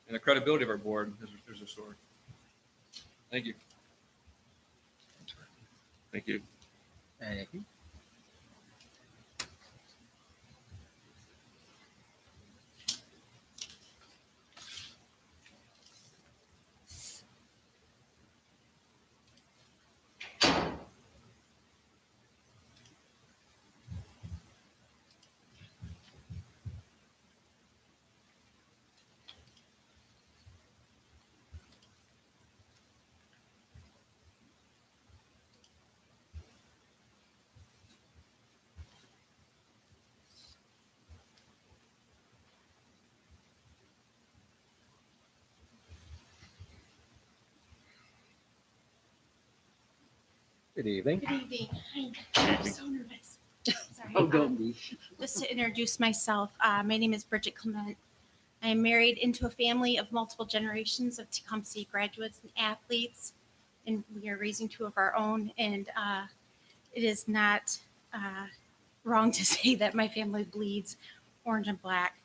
[SPEAKER 11] and the credibility of our board is restored. Thank you.
[SPEAKER 6] Thank you.
[SPEAKER 1] Thank you. Good evening.
[SPEAKER 12] Good evening. I'm so nervous. Sorry.
[SPEAKER 5] Oh, don't be.
[SPEAKER 12] Just to introduce myself, my name is Bridget Clement. I am married into a family of multiple generations of Tecumseh graduates and athletes, and we are raising 2 of our own. And it is not wrong to say that my family bleeds orange and black.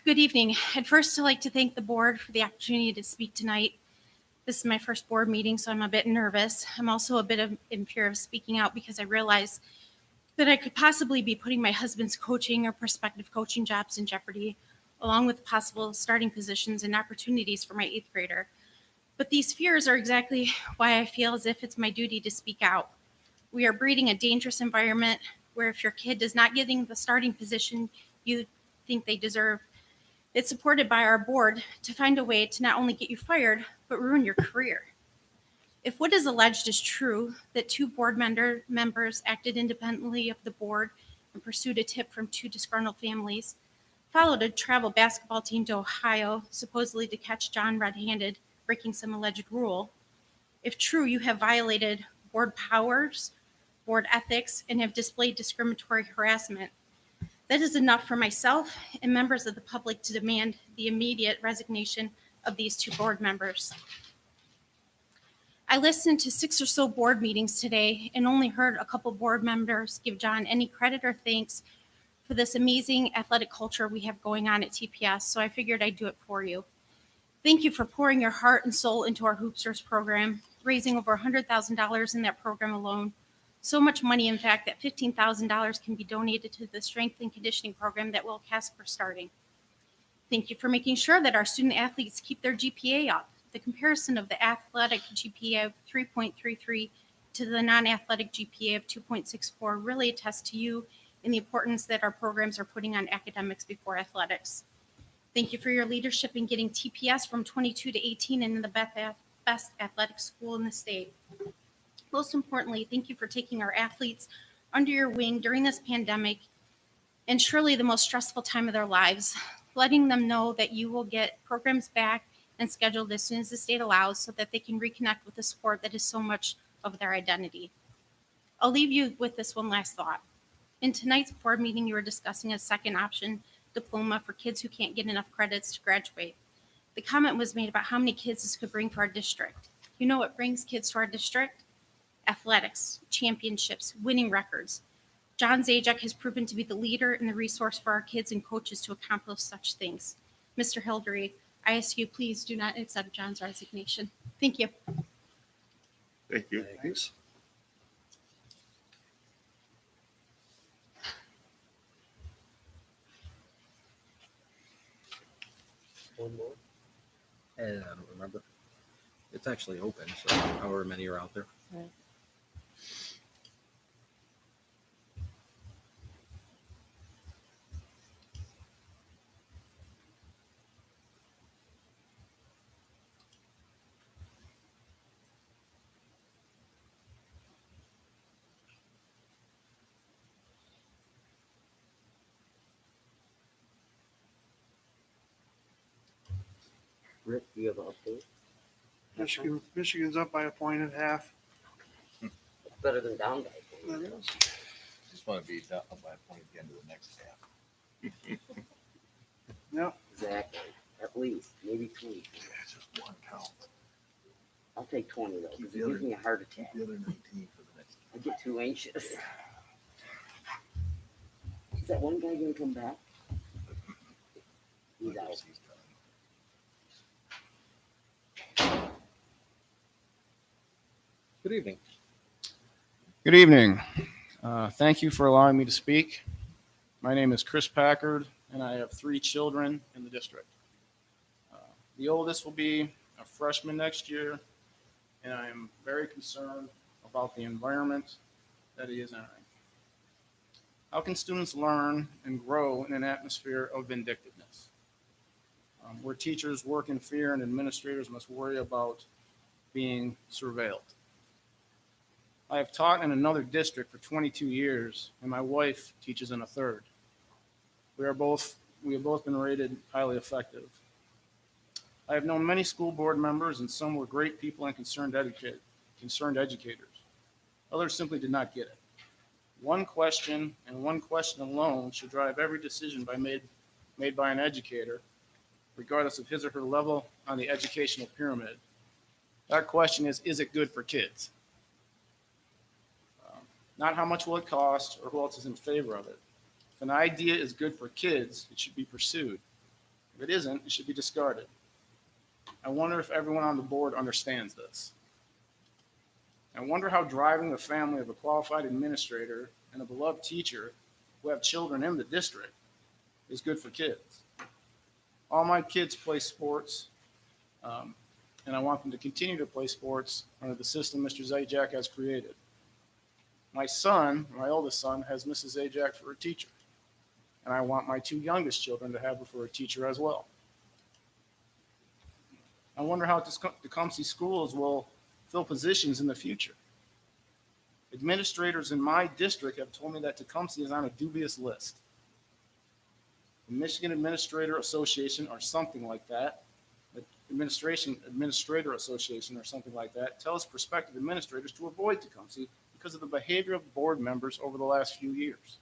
[SPEAKER 12] Good evening. I'd first like to thank the board for the opportunity to speak tonight. This is my first board meeting, so I'm a bit nervous. I'm also a bit in fear of speaking out because I realize that I could possibly be putting my husband's coaching or prospective coaching jobs in jeopardy, along with possible starting positions and opportunities for my 8th grader. But these fears are exactly why I feel as if it's my duty to speak out. We are breeding a dangerous environment where if your kid does not getting the starting position you think they deserve, it's supported by our board to find a way to not only get you fired, but ruin your career. If what is alleged is true, that 2 board members acted independently of the board and pursued a tip from 2 disgruntled families, followed a travel basketball team to Ohio, supposedly to catch John red-handed, breaking some alleged rule, if true, you have violated board powers, board ethics, and have displayed discriminatory harassment, that is enough for myself and members of the public to demand the immediate resignation of these 2 board members. I listened to 6 or so board meetings today and only heard a couple board members give John any credit or thanks for this amazing athletic culture we have going on at TPS, so I figured I'd do it for you. Thank you for pouring your heart and soul into our Hoopsters program, raising over $100,000 in that program alone. So much money, in fact, that $15,000 can be donated to the strength and conditioning program that we'll cast for starting. Thank you for making sure that our student athletes keep their GPA up. The comparison of the athletic GPA of 3.33 to the non-athletic GPA of 2.64 really attests to you and the importance that our programs are putting on academics before athletics. Thank you for your leadership in getting TPS from 22 to 18 and in the best athletic school in the state. Most importantly, thank you for taking our athletes under your wing during this pandemic and surely the most stressful time of their lives, letting them know that you will get programs back and scheduled as soon as the state allows so that they can reconnect with the sport that is so much of their identity. I'll leave you with this one last thought. In tonight's board meeting, you were discussing a second option diploma for kids who can't get enough credits to graduate. The comment was made about how many kids this could bring for our district. You know what brings kids to our district? Athletics, championships, winning records. John Zajac has proven to be the leader and the resource for our kids and coaches to accomplish such things. Mr. Hildery, I ask you, please do not accept John's resignation. Thank you.
[SPEAKER 6] Thank you.
[SPEAKER 2] Thanks.
[SPEAKER 1] And I don't remember. It's actually open, so however many are out there.
[SPEAKER 5] Rick, do you have an update?
[SPEAKER 2] Michigan's up by a point and a half.
[SPEAKER 5] It's better than down by a
[SPEAKER 2] That
[SPEAKER 5] point.
[SPEAKER 2] is.
[SPEAKER 3] Just want to be up by a point at the end of the next half.
[SPEAKER 2] Yep.
[SPEAKER 5] Exactly. At least, maybe 20.
[SPEAKER 3] Just one count.
[SPEAKER 5] I'll take 20 though,
[SPEAKER 3] Keep
[SPEAKER 5] because
[SPEAKER 3] the
[SPEAKER 5] it
[SPEAKER 3] other-
[SPEAKER 5] gives me a heart attack.
[SPEAKER 3] The other 19 for the next.
[SPEAKER 5] I get too anxious. Is that one guy gonna come back? He's out.
[SPEAKER 1] Good evening.
[SPEAKER 13] Good evening. Thank you for allowing me to speak. My name is Chris Packard, and I have 3 children in the district. The oldest will be a freshman next year, and I am very concerned about the environment that he is entering. How can students learn and grow in an atmosphere of vindictiveness, where teachers work in fear and administrators must worry about being surveilled? I have taught in another district for 22 years, and my wife teaches in a third. We have both been rated highly effective. I have known many school board members, and some were great people and concerned educators. Others simply did not get it. One question, and one question alone, should drive every decision made by an educator, regardless of his or her level on the educational pyramid. That question is it good for kids? Not how much will it cost or who else is in favor of it. If an idea is good for kids, it should be pursued. If it isn't, it should be discarded. I wonder if everyone on the board understands this. I wonder how driving the family of a qualified administrator and a beloved teacher who have children in the district is good for kids. All my kids play sports, and I want them to continue to play sports under the system Mr. Zajac has created. My son, my oldest son, has Mrs. Zajac for a teacher, and I want my 2 youngest children to have her for a teacher as well. I wonder how Tecumseh schools will fill positions in the future. Administrators in my district have told me that Tecumseh is on a dubious list. The Michigan Administrator Association or something like that, the Administrator Association or something like that, tells prospective administrators to avoid Tecumseh because of the behavior of board members over the last few years.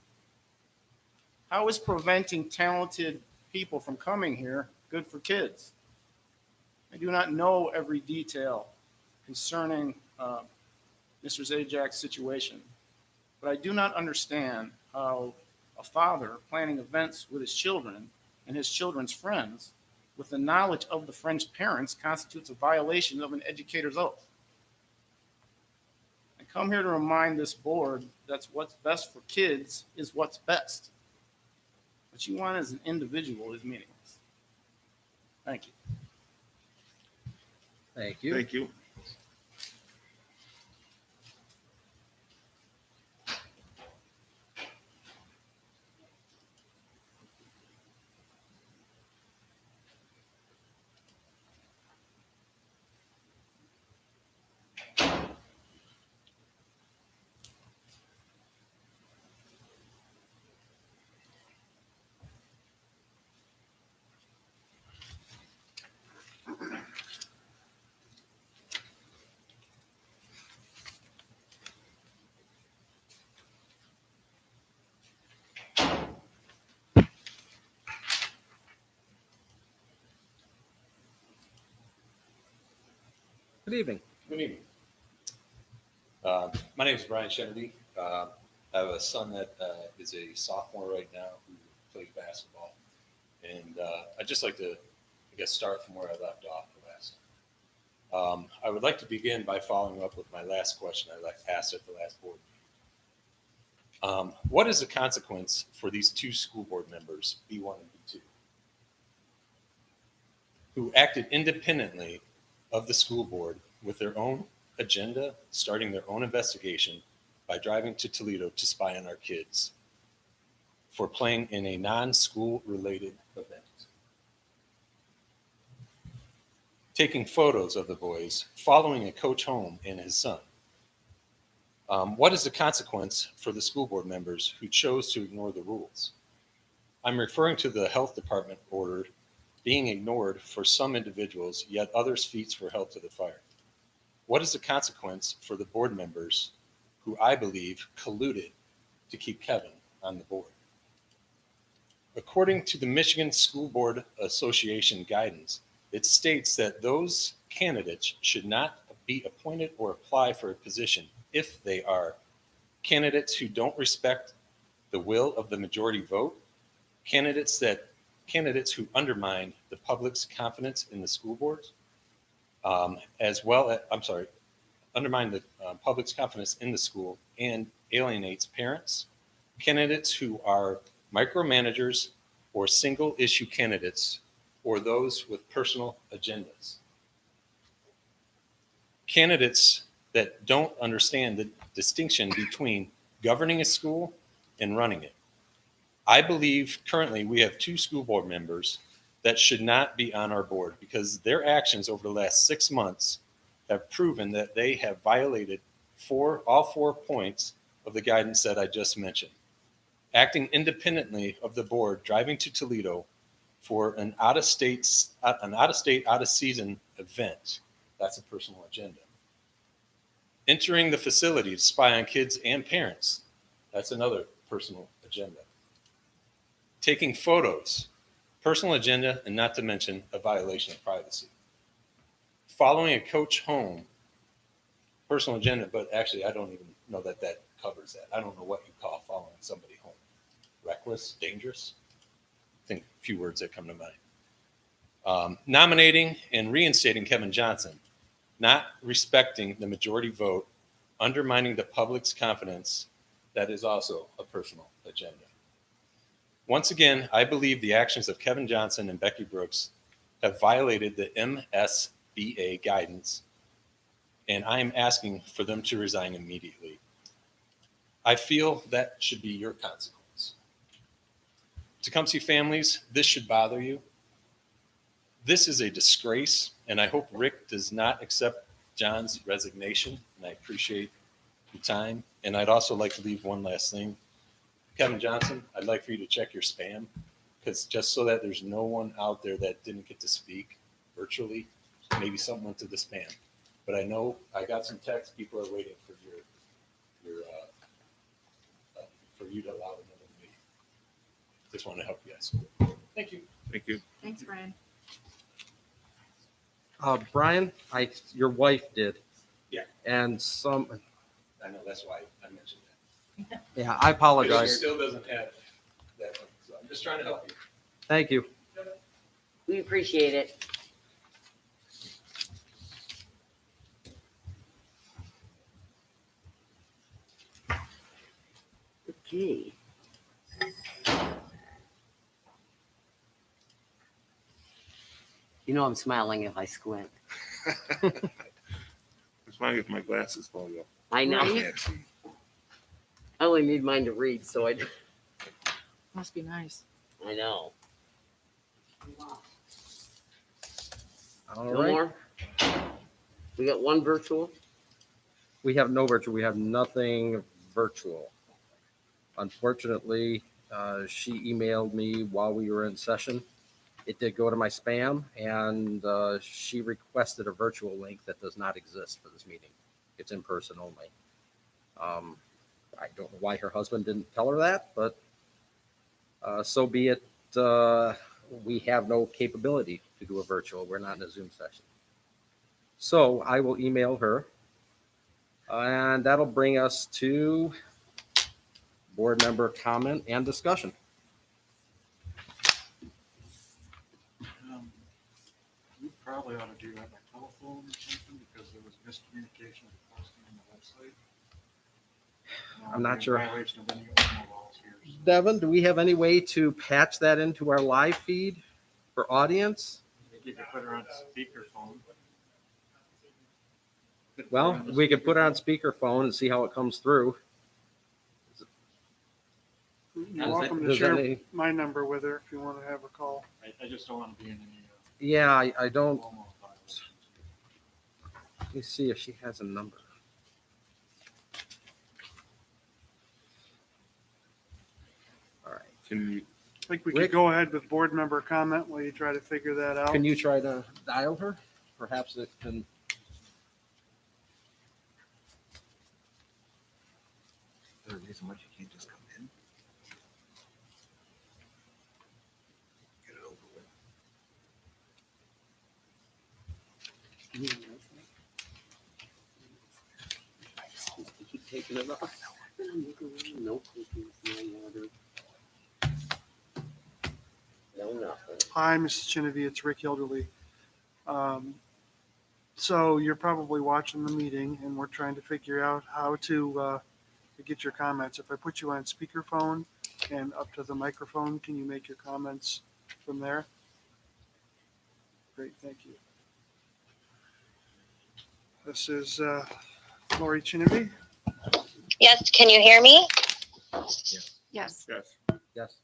[SPEAKER 13] How is preventing talented people from coming here good for kids? I do not know every detail concerning Mr. Zajac's situation, but I do not understand how a father planning events with his children and his children's friends with the knowledge of the friend's parents constitutes a violation of an educator's oath. I come here to remind this board that what's best for kids is what's best. What you want as an individual is meaningless. Thank you.
[SPEAKER 1] Thank you.
[SPEAKER 6] Thank you.
[SPEAKER 1] Good evening.
[SPEAKER 14] Good evening. My name is Brian Kennedy. I have a son that is a sophomore right now who plays basketball. And I'd just like to, I guess, start from where I left off the last time. I would like to begin by following up with my last question I asked at the last board meeting. What is the consequence for these two school board members, B1 and B2, who acted independently of the school board with their own agenda, starting their own investigation by driving to Toledo to spy on our kids for playing in a non-school related event? Taking photos of the boys, following a coach home and his son. What is the consequence for the school board members who chose to ignore the rules? I'm referring to the health department order being ignored for some individuals, yet others' feet were held to the fire. What is the consequence for the board members who I believe colluded to keep Kevin on the board? According to the Michigan School Board Association guidance, it states that those candidates should not be appointed or apply for a position if they are candidates who don't respect the will of the majority vote, candidates who undermine the public's confidence in the school boards, undermine the public's confidence in the school and alienates parents, candidates who are micromanagers or single issue candidates, or those with personal agendas. Candidates that don't understand the distinction between governing a school and running it. I believe currently we have two school board members that should not be on our board because their actions over the last 6 months have proven that they have violated all 4 points of the guidance that I just mentioned. Acting independently of the board, driving to Toledo for an out-of-state, out-of-season event. That's a personal agenda. Entering the facility to spy on kids and parents. That's another personal agenda. Taking photos, personal agenda, and not to mention a violation of privacy. Following a coach home, personal agenda, but actually I don't even know that covers that. I don't know what you call following somebody home. Reckless, dangerous? I think a few words that come to mind. Nominating and reinstating Kevin Johnson, not respecting the majority vote, undermining the public's confidence. That is also a personal agenda. Once again, I believe the actions of Kevin Johnson and Becky Brooks have violated the MSBA guidance, and I am asking for them to resign immediately. I feel that should be your consequence. Tecumseh families, this should bother you. This is a disgrace, and I hope Rick does not accept John's resignation, and I appreciate your time. And I'd also like to leave one last thing. Kevin Johnson, I'd like for you to check your spam, because just so that there's no one out there that didn't get to speak virtually, maybe something went to the spam. But I know I got some texts, people are waiting for for you to allow another meeting. Just want to help you guys. Thank you.
[SPEAKER 6] Thank you.
[SPEAKER 7] Thanks, Brian.
[SPEAKER 1] Brian, your wife did.
[SPEAKER 14] Yeah.
[SPEAKER 1] And some,
[SPEAKER 14] I know, that's why I mentioned that.
[SPEAKER 1] yeah, I
[SPEAKER 14] It
[SPEAKER 1] apologize.
[SPEAKER 14] still doesn't have that one, so I'm just trying to help you.
[SPEAKER 1] Thank you.
[SPEAKER 5] We appreciate it. Okay. You know I'm smiling if I squint.
[SPEAKER 6] That's why I get my glasses fall off.
[SPEAKER 5] I know.
[SPEAKER 6] I can't see.
[SPEAKER 5] I only need mine to read, so
[SPEAKER 7] Must be nice.
[SPEAKER 5] I know.
[SPEAKER 1] All
[SPEAKER 5] No
[SPEAKER 1] right.
[SPEAKER 5] more? We got one virtual?
[SPEAKER 1] We have no virtual. We have nothing virtual. Unfortunately, she emailed me while we were in session. It did go to my spam, and she requested a virtual link that does not exist for this meeting. It's in person only. I don't know why her husband didn't tell her that, but so be it. We have no capability to do a virtual. We're not in a Zoom session. So I will email her. And that'll bring us to board member comment and discussion.
[SPEAKER 9] We probably ought to do that by telephone or something, because there was miscommunication with posting on the website.
[SPEAKER 1] I'm not sure.
[SPEAKER 9] Violation of any Oklahoma laws here. So
[SPEAKER 1] Devin, do we have any way to patch that into our live feed for audience?
[SPEAKER 9] you could put her on speakerphone.
[SPEAKER 1] Well, we could put it on speakerphone and see how it comes through.
[SPEAKER 2] You're welcome to
[SPEAKER 1] Does
[SPEAKER 2] share
[SPEAKER 1] any-
[SPEAKER 2] my number with her if you want to have a call.
[SPEAKER 9] I just don't want to be in any
[SPEAKER 1] Yeah, I don't.
[SPEAKER 9] Oklahoma violations.
[SPEAKER 1] Let me see if she has a number. All right.
[SPEAKER 6] Can you,
[SPEAKER 2] I think we
[SPEAKER 1] Rick?
[SPEAKER 2] could go ahead with board member comment while you try to figure that out.
[SPEAKER 1] Can you try to dial her? Perhaps it can.
[SPEAKER 3] Is there a reason why you can't just come in? Get it over with.
[SPEAKER 1] Keep taking it off. No cookies, no water. No nothing.
[SPEAKER 2] Hi, Mrs. Chinevy, it's Rick Hilderly. So you're probably watching the meeting and we're trying to figure out how to get your comments. If I put you on speakerphone and up to the microphone, can you make your comments from there? Great, thank you. This is Lori Chinevy.
[SPEAKER 15] Yes, can you hear me?
[SPEAKER 7] Yes.
[SPEAKER 6] yes.
[SPEAKER 1] Yes.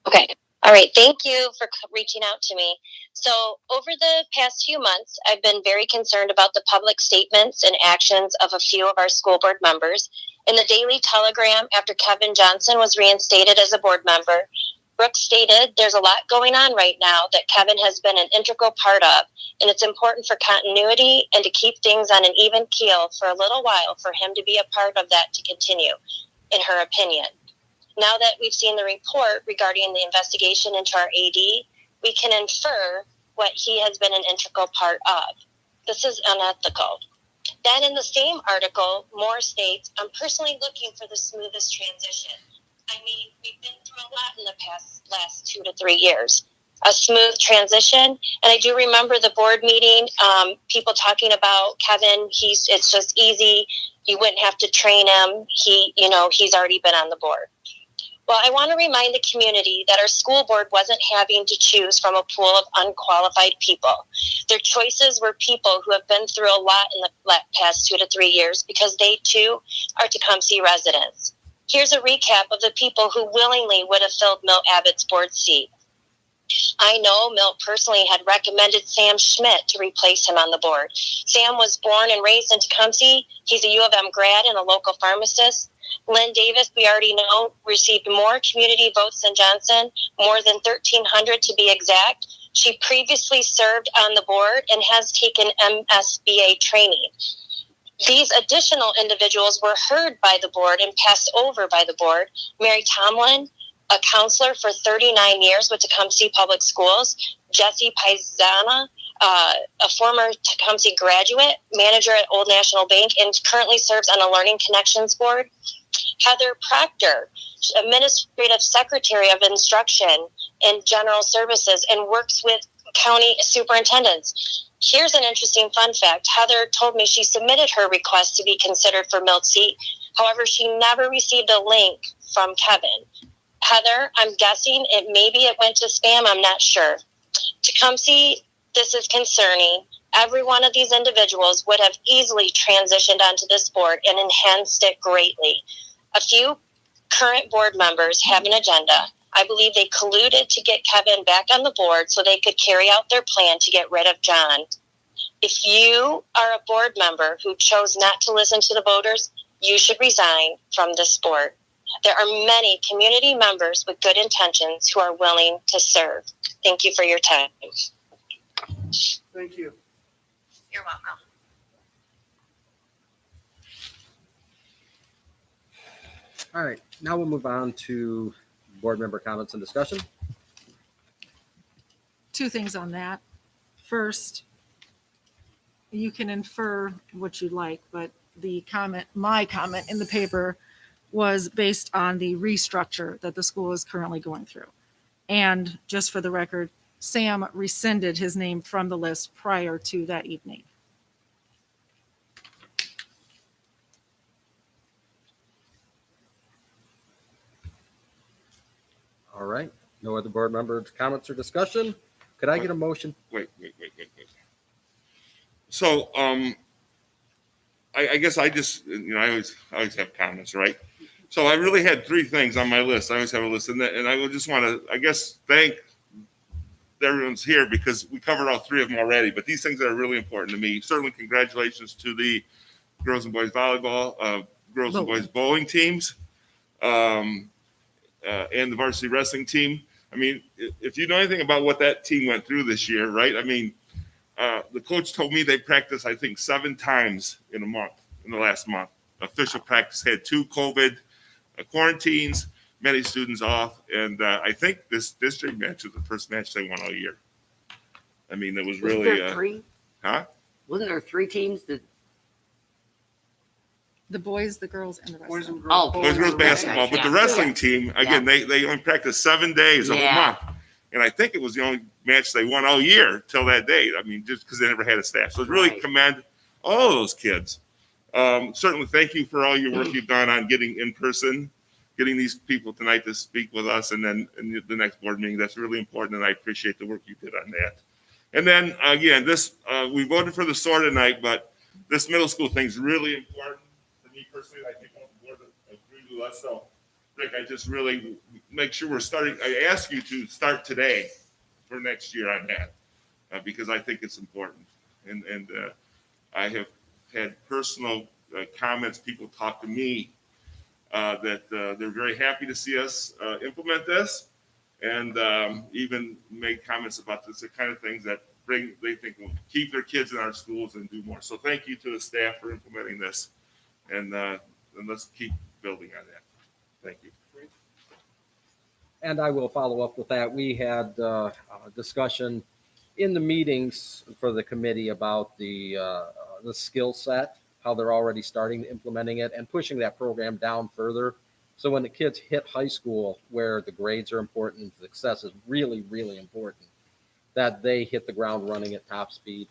[SPEAKER 15] Okay. All right. Thank you for reaching out to me. So, over the past few months, I've been very concerned about the public statements and actions of a few of our school board members. In the Daily Telegram, after Kevin Johnson was reinstated as a board member, Brooks stated, "There's a lot going on right now that Kevin has been an integral part of, and it's important for continuity and to keep things on an even keel for a little while for him to be a part of that to continue," in her opinion. Now that we've seen the report regarding the investigation into our AD, we can infer what he has been an integral part of. This is unethical. Then in the same article, Moore states, "I'm personally looking for the smoothest transition." I mean, we've been through a lot in the last 2 to 3 years. A smooth transition. And I do remember the board meeting, people talking about Kevin, it's just easy. You wouldn't have to train him. He's already been on the board. Well, I want to remind the community that our school board wasn't having to choose from a pool of unqualified people. Their choices were people who have been through a lot in the past 2 to 3 years because they too are Tecumseh residents. Here's a recap of the people who willingly would have filled Milt Abbott's board seat. I know Milt personally had recommended Sam Schmidt to replace him on the board. Sam was born and raised in Tecumseh. He's a U of M grad and a local pharmacist. Lynn Davis, we already know, received more community votes than Johnson, more than 1,300 to be exact. She previously served on the board and has taken MSBA training. These additional individuals were heard by the board and passed over by the board. Mary Tomlin, a counselor for 39 years with Tecumseh Public Schools. Jesse Paisana, a former Tecumseh graduate, manager at Old National Bank, and currently serves on a Learning Connections board. Heather Proctor, administrative secretary of instruction and general services, and works with county superintendents. Here's an interesting fun fact. Heather told me she submitted her request to be considered for Milt's seat. However, she never received a link from Kevin. Heather, I'm guessing maybe it went to spam. I'm not sure. Tecumseh, this is concerning. Every one of these individuals would have easily transitioned onto this board and enhanced it greatly. A few current board members have an agenda. I believe they colluded to get Kevin back on the board so they could carry out their plan to get rid of John. If you are a board member who chose not to listen to the voters, you should resign from this board. There are many community members with good intentions who are willing to serve. Thank you for your time.
[SPEAKER 2] Thank you.
[SPEAKER 15] You're welcome.
[SPEAKER 1] All right. Now we'll move on to board member comments and discussion.
[SPEAKER 7] 2 things on that. First, you can infer what you like, but my comment in the paper was based on the restructure that the school is currently going through. And just for the record, Sam rescinded his name from the list prior to that evening.
[SPEAKER 1] All right. No other board members' comments or discussion? Could I get a motion?
[SPEAKER 6] Wait. So, I guess I just, I always have comments, right? So I really had three things on my list. I always have a list, and I would just want to, I guess, thank everyone's here because we covered all three of them already. But these things that are really important to me. Certainly, congratulations to the girls and boys volleyball, girls and boys bowling teams, and the varsity wrestling team. I mean, if you know anything about what that team went through this year, right? I mean, the coach told me they practiced, I think, 7 times in the last month. Official practice had 2 COVID quarantines, many students off. And I think this district match was the first match they won all year. I mean, it was really.
[SPEAKER 5] Wasn't there 3?
[SPEAKER 6] Huh?
[SPEAKER 5] Wasn't there 3 teams that?
[SPEAKER 7] The boys, the girls, and the
[SPEAKER 2] Boys
[SPEAKER 7] wrestling.
[SPEAKER 2] and girls.
[SPEAKER 6] Boys and girls basketball. But the wrestling team, again, they only practiced 7 days a whole month. And I think it was the only match they won all year till that date. I mean, just because they never had a staff. So it's really commend all of those kids. Certainly, thank you for all your work you've done on getting in person, getting these people tonight to speak with us, and then in the next board meeting. That's really important, and I appreciate the work you did on that. And then, again, we voted for the SOAR tonight, but this middle school thing is really important to me personally. I think all the board agrees with us. So, Rick, I just really make sure we're starting. I ask you to start today for next year on that because I think it's important. And I have had personal comments. People talk to me that they're very happy to see us implement this, and even made comments about this, the kind of things that they think will keep their kids in our schools and do more. So thank you to the staff for implementing this, and let's keep building on that. Thank you.
[SPEAKER 1] And I will follow up with that. We had a discussion in the meetings for the committee about the skill set, how they're already starting implementing it and pushing that program down further. So when the kids hit high school, where the grades are important, success is really, really important, that they hit the ground running at top speed.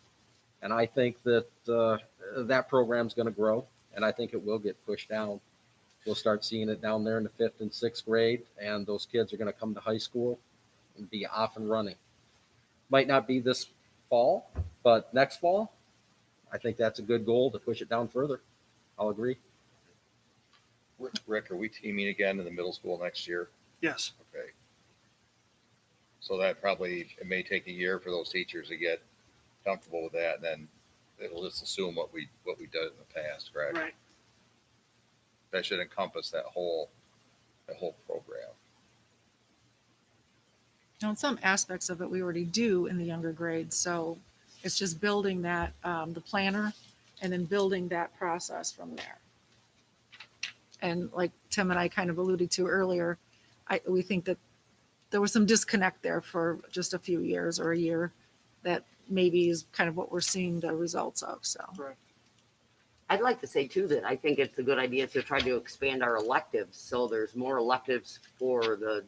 [SPEAKER 1] And I think that that program's going to grow, and I think it will get pushed down. We'll start seeing it down there in the 5th and 6th grade, and those kids are going to come to high school and be off and running. Might not be this fall, but next fall, I think that's a good goal to push it down further. I'll agree.
[SPEAKER 3] Rick, are we teaming again in the middle school next year?
[SPEAKER 2] Yes.
[SPEAKER 3] Okay. So that probably, it may take a year for those teachers to get comfortable with that, and then it'll just assume what we did in the past, correct?
[SPEAKER 2] Right.
[SPEAKER 3] That should encompass that whole program.
[SPEAKER 7] Now, in some aspects of it, we already do in the younger grades. So it's just building that, the planner, and then building that process from there. And like Tim and I kind of alluded to earlier, we think that there was some disconnect there for just a few years or a year that maybe is kind of what we're seeing the results of. So.
[SPEAKER 2] Right.
[SPEAKER 5] I'd like to say too that I think it's a good idea to try to expand our electives so there's more electives for the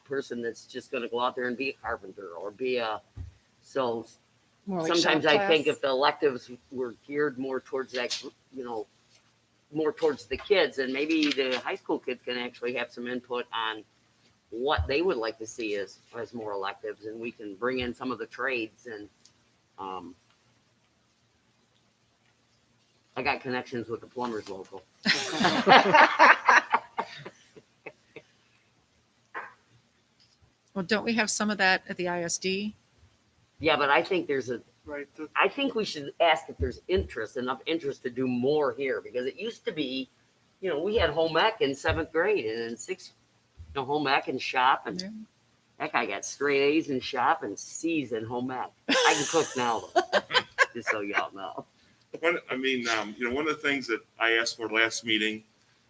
[SPEAKER 5] person that's just going to go out there and be a carpenter or be a
[SPEAKER 7] More like
[SPEAKER 5] sometimes
[SPEAKER 7] shop
[SPEAKER 5] I think
[SPEAKER 7] class.
[SPEAKER 5] if the electives were geared more towards that, more towards the kids, and maybe the high school kids can actually have some input on what they would like to see as more electives, and we can bring in some of the trades and I got connections with the plumbers local.
[SPEAKER 7] Well, don't we have some of that at the ISD?
[SPEAKER 5] Yeah, but I think
[SPEAKER 2] Right.
[SPEAKER 5] I think we should ask if there's enough interest to do more here, because it used to be, we had home ec in 7th grade and in 6th, home ec and shop, and that guy got straight A's in shop and C's in home ec. I can cook now, though, just so y'all know.
[SPEAKER 6] One of the things that I asked for last meeting,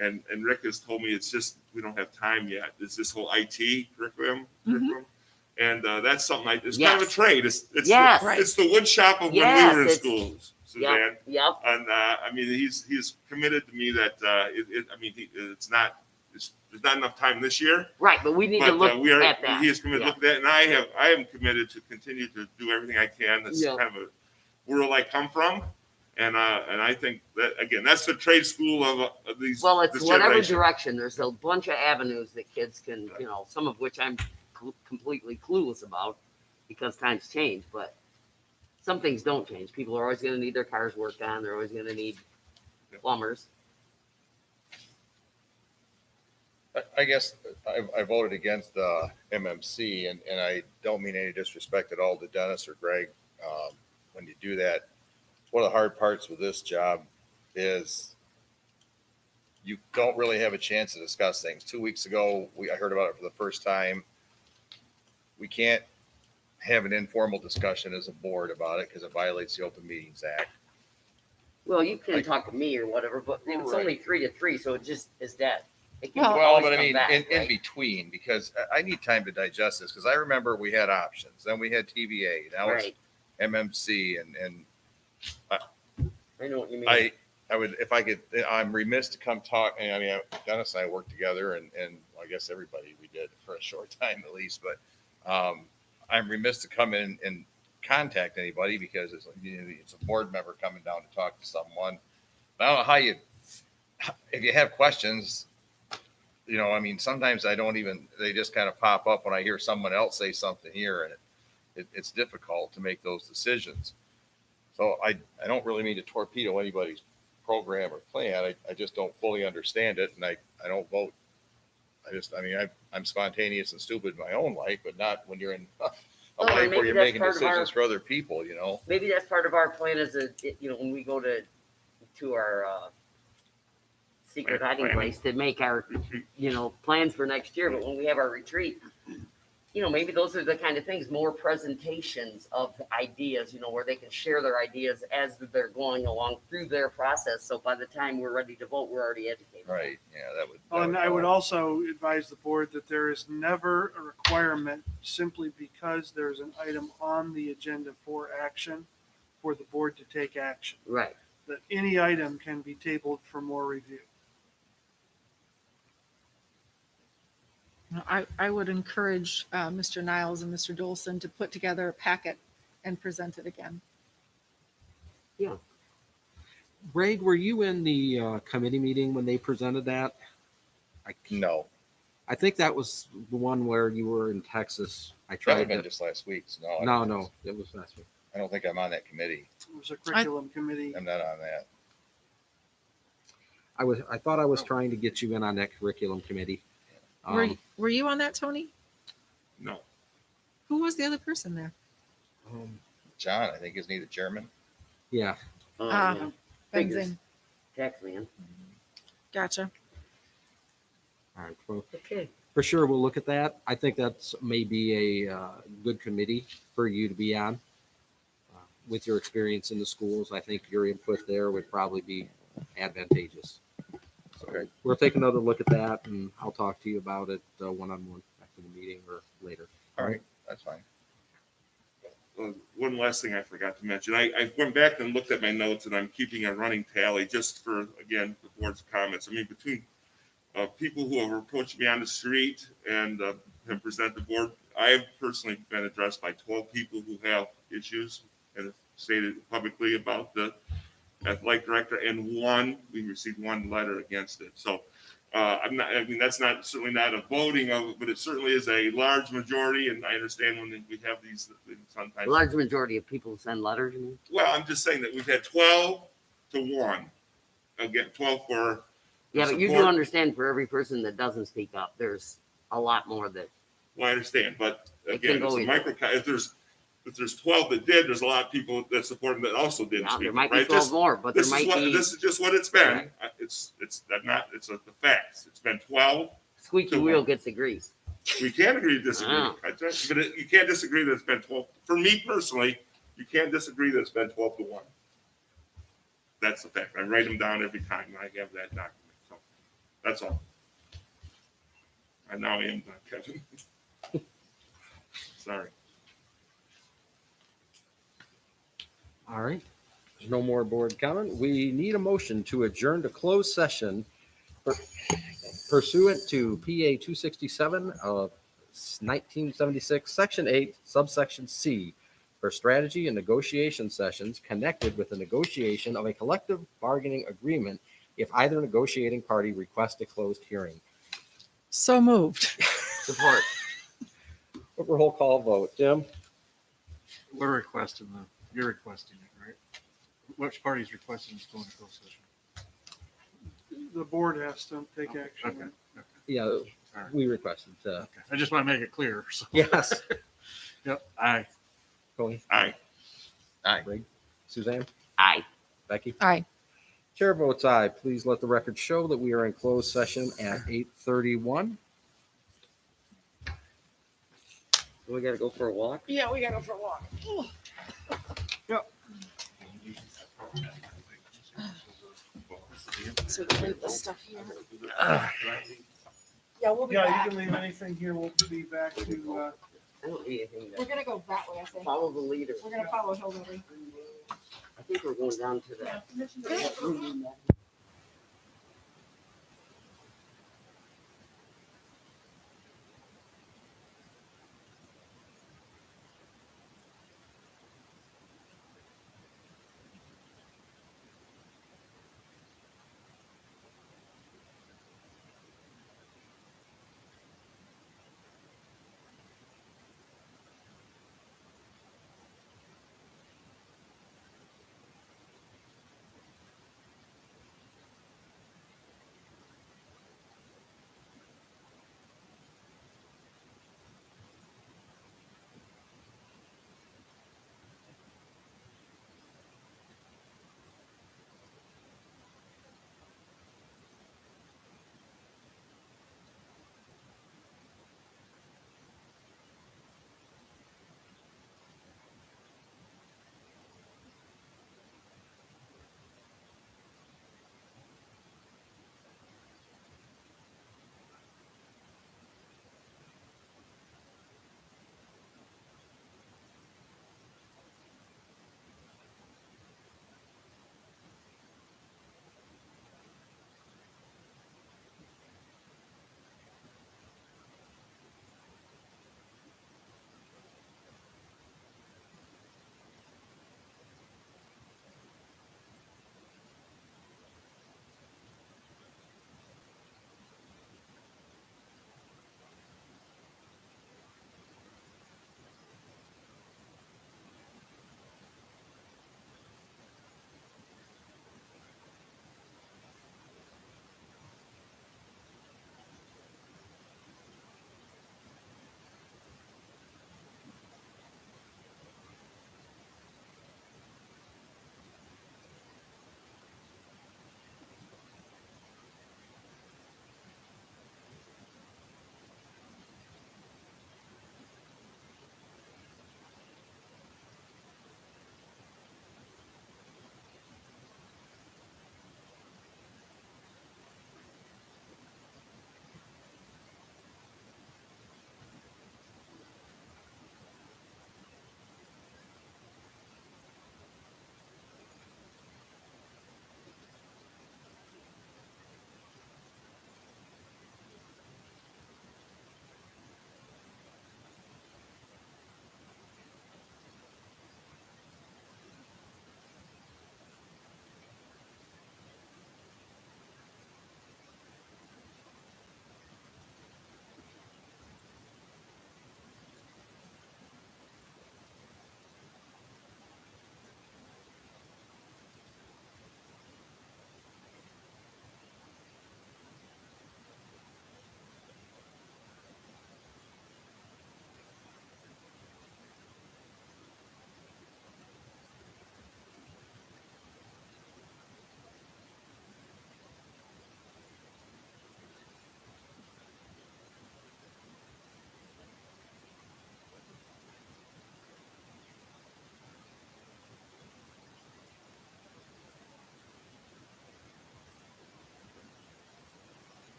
[SPEAKER 6] and Rick has told me it's just we don't have time yet, is this whole IT curriculum. And that's something it's kind of a trade. It's the wood shop of when we were in school. Suzanne.
[SPEAKER 5] Yep.
[SPEAKER 6] And, I mean, he's committed to me that, there's not enough time this year.
[SPEAKER 5] Right, but we need to
[SPEAKER 6] But
[SPEAKER 5] look
[SPEAKER 6] we are,
[SPEAKER 5] at that.
[SPEAKER 6] he is committed to
[SPEAKER 5] Yeah.
[SPEAKER 6] look at that, and I am committed to continue to do everything I can. That's
[SPEAKER 5] Yeah.
[SPEAKER 6] kind of a world I come from. And I think that, again, that's the trade school of these.
[SPEAKER 5] Well, it's
[SPEAKER 6] this
[SPEAKER 5] whatever
[SPEAKER 6] generation.
[SPEAKER 5] direction. There's a bunch of avenues that kids can, some of which I'm completely clueless about because times change, but some things don't change. People are always going to need their cars worked on. They're always going to need plumbers.
[SPEAKER 3] I guess I voted against the MMC, and I don't mean any disrespect at all to Dennis or Greg. When you do that, one of the hard parts with this job is you don't really have a chance to discuss things. 2 weeks ago, I heard about it for the first time. We can't have an informal discussion as a board about it because it violates the Open Meetings Act.
[SPEAKER 5] Well, you can talk to me or whatever, but it's only 3 to 3, so it just is dead. It can
[SPEAKER 3] Well,
[SPEAKER 5] always
[SPEAKER 3] but I
[SPEAKER 5] come
[SPEAKER 3] mean,
[SPEAKER 5] back,
[SPEAKER 3] in
[SPEAKER 5] right?
[SPEAKER 3] between, because I need time to digest this, because I remember we had options, then we had TVA, now it's
[SPEAKER 5] Right.
[SPEAKER 3] MMC, and
[SPEAKER 5] I know what you mean.
[SPEAKER 3] I would, if I could, I'm remiss to come talk, and I mean, Dennis and I worked together, and I guess everybody we did for a short time at least, but I'm remiss to come in and contact anybody, because it's a board member coming down to talk to someone. I don't know how if you have questions, I mean, sometimes they just kind of pop up when I hear someone else say something here, and it's difficult to make those decisions. So I don't really mean to torpedo anybody's program or plan. I just don't fully understand it, and I don't vote. I'm spontaneous and stupid in my own life, but not when you're in a
[SPEAKER 5] Well,
[SPEAKER 3] life
[SPEAKER 5] maybe
[SPEAKER 3] where you're
[SPEAKER 5] that's
[SPEAKER 3] making
[SPEAKER 5] part of our-
[SPEAKER 3] decisions for other people,
[SPEAKER 5] Maybe that's part of our plan as when we go to our secret hiding place to make our, plans for next year. But when we have our retreat, maybe those are the kind of things, more presentations of ideas, where they can share their ideas as they're going along through their process. So by the time we're ready to vote, we're already educated.
[SPEAKER 3] Right. Yeah, that would.
[SPEAKER 2] And I would also advise the board that there is never a requirement simply because there's an item on the agenda for action for the board to take action.
[SPEAKER 5] Right.
[SPEAKER 2] That any item can be tabled for more review.
[SPEAKER 7] I would encourage Mr. Niles and Mr. Dolson to put together a packet and present it again.
[SPEAKER 5] Yeah.
[SPEAKER 1] Greg, were you in the committee meeting when they presented that?
[SPEAKER 3] No,
[SPEAKER 1] I think that was the one where you were in Texas. I
[SPEAKER 3] that would
[SPEAKER 1] tried
[SPEAKER 3] have been
[SPEAKER 1] to.
[SPEAKER 3] just last week. So no,
[SPEAKER 1] No, it was last week.
[SPEAKER 3] I don't think I'm on that committee.
[SPEAKER 2] It was a curriculum committee.
[SPEAKER 3] I'm not on that.
[SPEAKER 1] I thought I was trying to get you in on that curriculum committee.
[SPEAKER 7] Were you on that, Tony?
[SPEAKER 6] No.
[SPEAKER 7] Who was the other person there?
[SPEAKER 3] John, I think, isn't he the chairman?
[SPEAKER 1] Yeah.
[SPEAKER 5] Yeah. Figures.
[SPEAKER 7] Benzing.
[SPEAKER 5] Tax man.
[SPEAKER 7] Gotcha.
[SPEAKER 1] All right. Well,
[SPEAKER 5] Okay.
[SPEAKER 1] for sure, we'll look at that. I think that's maybe a good committee for you to be on. With your experience in the schools, I think your input there would probably be advantageous. So
[SPEAKER 3] Okay.
[SPEAKER 1] we'll take another look at that, and I'll talk to you about it one-on-one after the meeting or later.
[SPEAKER 3] All right, that's fine.
[SPEAKER 6] One last thing I forgot to mention. I went back and looked at my notes, and I'm keeping a running tally just for, again, the board's comments. I mean, between people who have approached me on the street and have presented the board, I've personally been addressed by 12 people who have issues and have stated publicly about the athletic director, and we received one letter against it. So that's certainly not a voting of it, but it certainly is a large majority, and I understand when we have these sometimes.
[SPEAKER 5] A large majority of people send letters. You mean?
[SPEAKER 6] Well, I'm just saying that we've had 12 to 1. Again, 12 for.
[SPEAKER 5] Yeah, but you do
[SPEAKER 6] support.
[SPEAKER 5] understand for every person that doesn't speak up, there's a lot more that.
[SPEAKER 6] Well, I understand, but
[SPEAKER 5] It can
[SPEAKER 6] again, it's
[SPEAKER 5] go
[SPEAKER 6] a
[SPEAKER 5] either.
[SPEAKER 6] micro. If there's 12 that did, there's a lot of people that support them that also didn't
[SPEAKER 5] Yeah,
[SPEAKER 6] speak.
[SPEAKER 5] there might be
[SPEAKER 6] right?
[SPEAKER 5] 12 more, but there might be.
[SPEAKER 6] This is just what it's been.
[SPEAKER 5] Right.
[SPEAKER 6] It's the facts. It's been 12.
[SPEAKER 5] Squeaky
[SPEAKER 6] to
[SPEAKER 5] wheel
[SPEAKER 6] 1.
[SPEAKER 5] gets the grease.
[SPEAKER 6] We can't agree to disagree.
[SPEAKER 5] Wow.
[SPEAKER 6] But you can't disagree that it's been 12. For me personally, you can't disagree that it's been 12 to 1. That's the fact. I write them down every time, and I have that document. So that's all. And now I am done, Kevin. Sorry.
[SPEAKER 1] All right. There's no more board comment. We need a motion to adjourn to closed session pursuant to PA 267 of 1976, Section 8, subsection C, for strategy and negotiation sessions connected with the negotiation of a collective bargaining agreement if either negotiating party requests a closed hearing.
[SPEAKER 7] So moved.
[SPEAKER 5] Support.
[SPEAKER 1] Roll call vote. Jim?
[SPEAKER 9] We're requesting you're requesting it, right? Which party's requesting us going to closed session?
[SPEAKER 2] The board has to take
[SPEAKER 9] Okay,
[SPEAKER 2] action.
[SPEAKER 9] okay.
[SPEAKER 1] Yeah,
[SPEAKER 9] All right.
[SPEAKER 1] we requested.
[SPEAKER 9] Okay. I just want to make it clear. So.
[SPEAKER 1] Yes.
[SPEAKER 9] Yep. Aye.
[SPEAKER 1] Cody?
[SPEAKER 6] Aye.
[SPEAKER 1] Aye. Greg? Suzanne?
[SPEAKER 5] Aye.
[SPEAKER 1] Becky?
[SPEAKER 7] Aye.
[SPEAKER 1] Chair votes aye. Please let the record show that we are in closed session at 8:31.
[SPEAKER 5] We gotta go for a walk?
[SPEAKER 7] Yeah, we gotta go for a walk. So we can leave this stuff here. Yeah, we'll be
[SPEAKER 2] Yeah,
[SPEAKER 7] back.
[SPEAKER 2] you can leave anything here. We'll be back to,
[SPEAKER 5] I don't need anything
[SPEAKER 7] We're
[SPEAKER 5] to
[SPEAKER 7] gonna go that way, I think.
[SPEAKER 5] follow the leader.
[SPEAKER 7] We're gonna follow Hillbilly.
[SPEAKER 5] I think we're going down to the.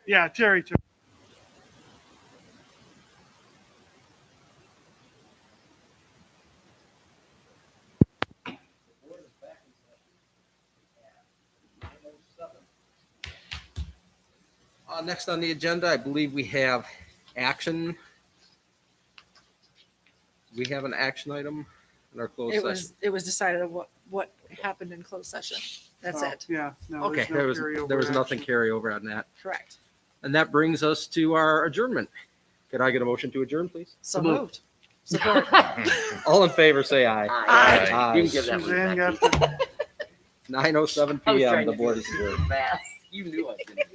[SPEAKER 2] Yeah, Terry took.
[SPEAKER 1] Next on the agenda, I believe we have action. We have an action item in our closed session.
[SPEAKER 7] It was decided what happened in closed session. That's
[SPEAKER 2] Oh,
[SPEAKER 7] it.
[SPEAKER 2] Yeah, no,
[SPEAKER 1] Okay,
[SPEAKER 2] there's no carryover
[SPEAKER 1] there was nothing
[SPEAKER 2] action.
[SPEAKER 1] carryover on that.
[SPEAKER 7] Correct.
[SPEAKER 1] And that brings us to our adjournment. Could I get a motion to adjourn, please?
[SPEAKER 7] So moved. Support.
[SPEAKER 1] All in favor, say aye.
[SPEAKER 5] Aye. You can give that one
[SPEAKER 2] Suzanne
[SPEAKER 5] back.
[SPEAKER 2] got the
[SPEAKER 1] 9:07
[SPEAKER 5] I was
[SPEAKER 1] PM,
[SPEAKER 5] trying
[SPEAKER 1] the
[SPEAKER 5] to
[SPEAKER 1] board
[SPEAKER 5] do
[SPEAKER 1] is
[SPEAKER 5] it
[SPEAKER 1] adjourned.
[SPEAKER 5] super fast. You knew I was gonna do it.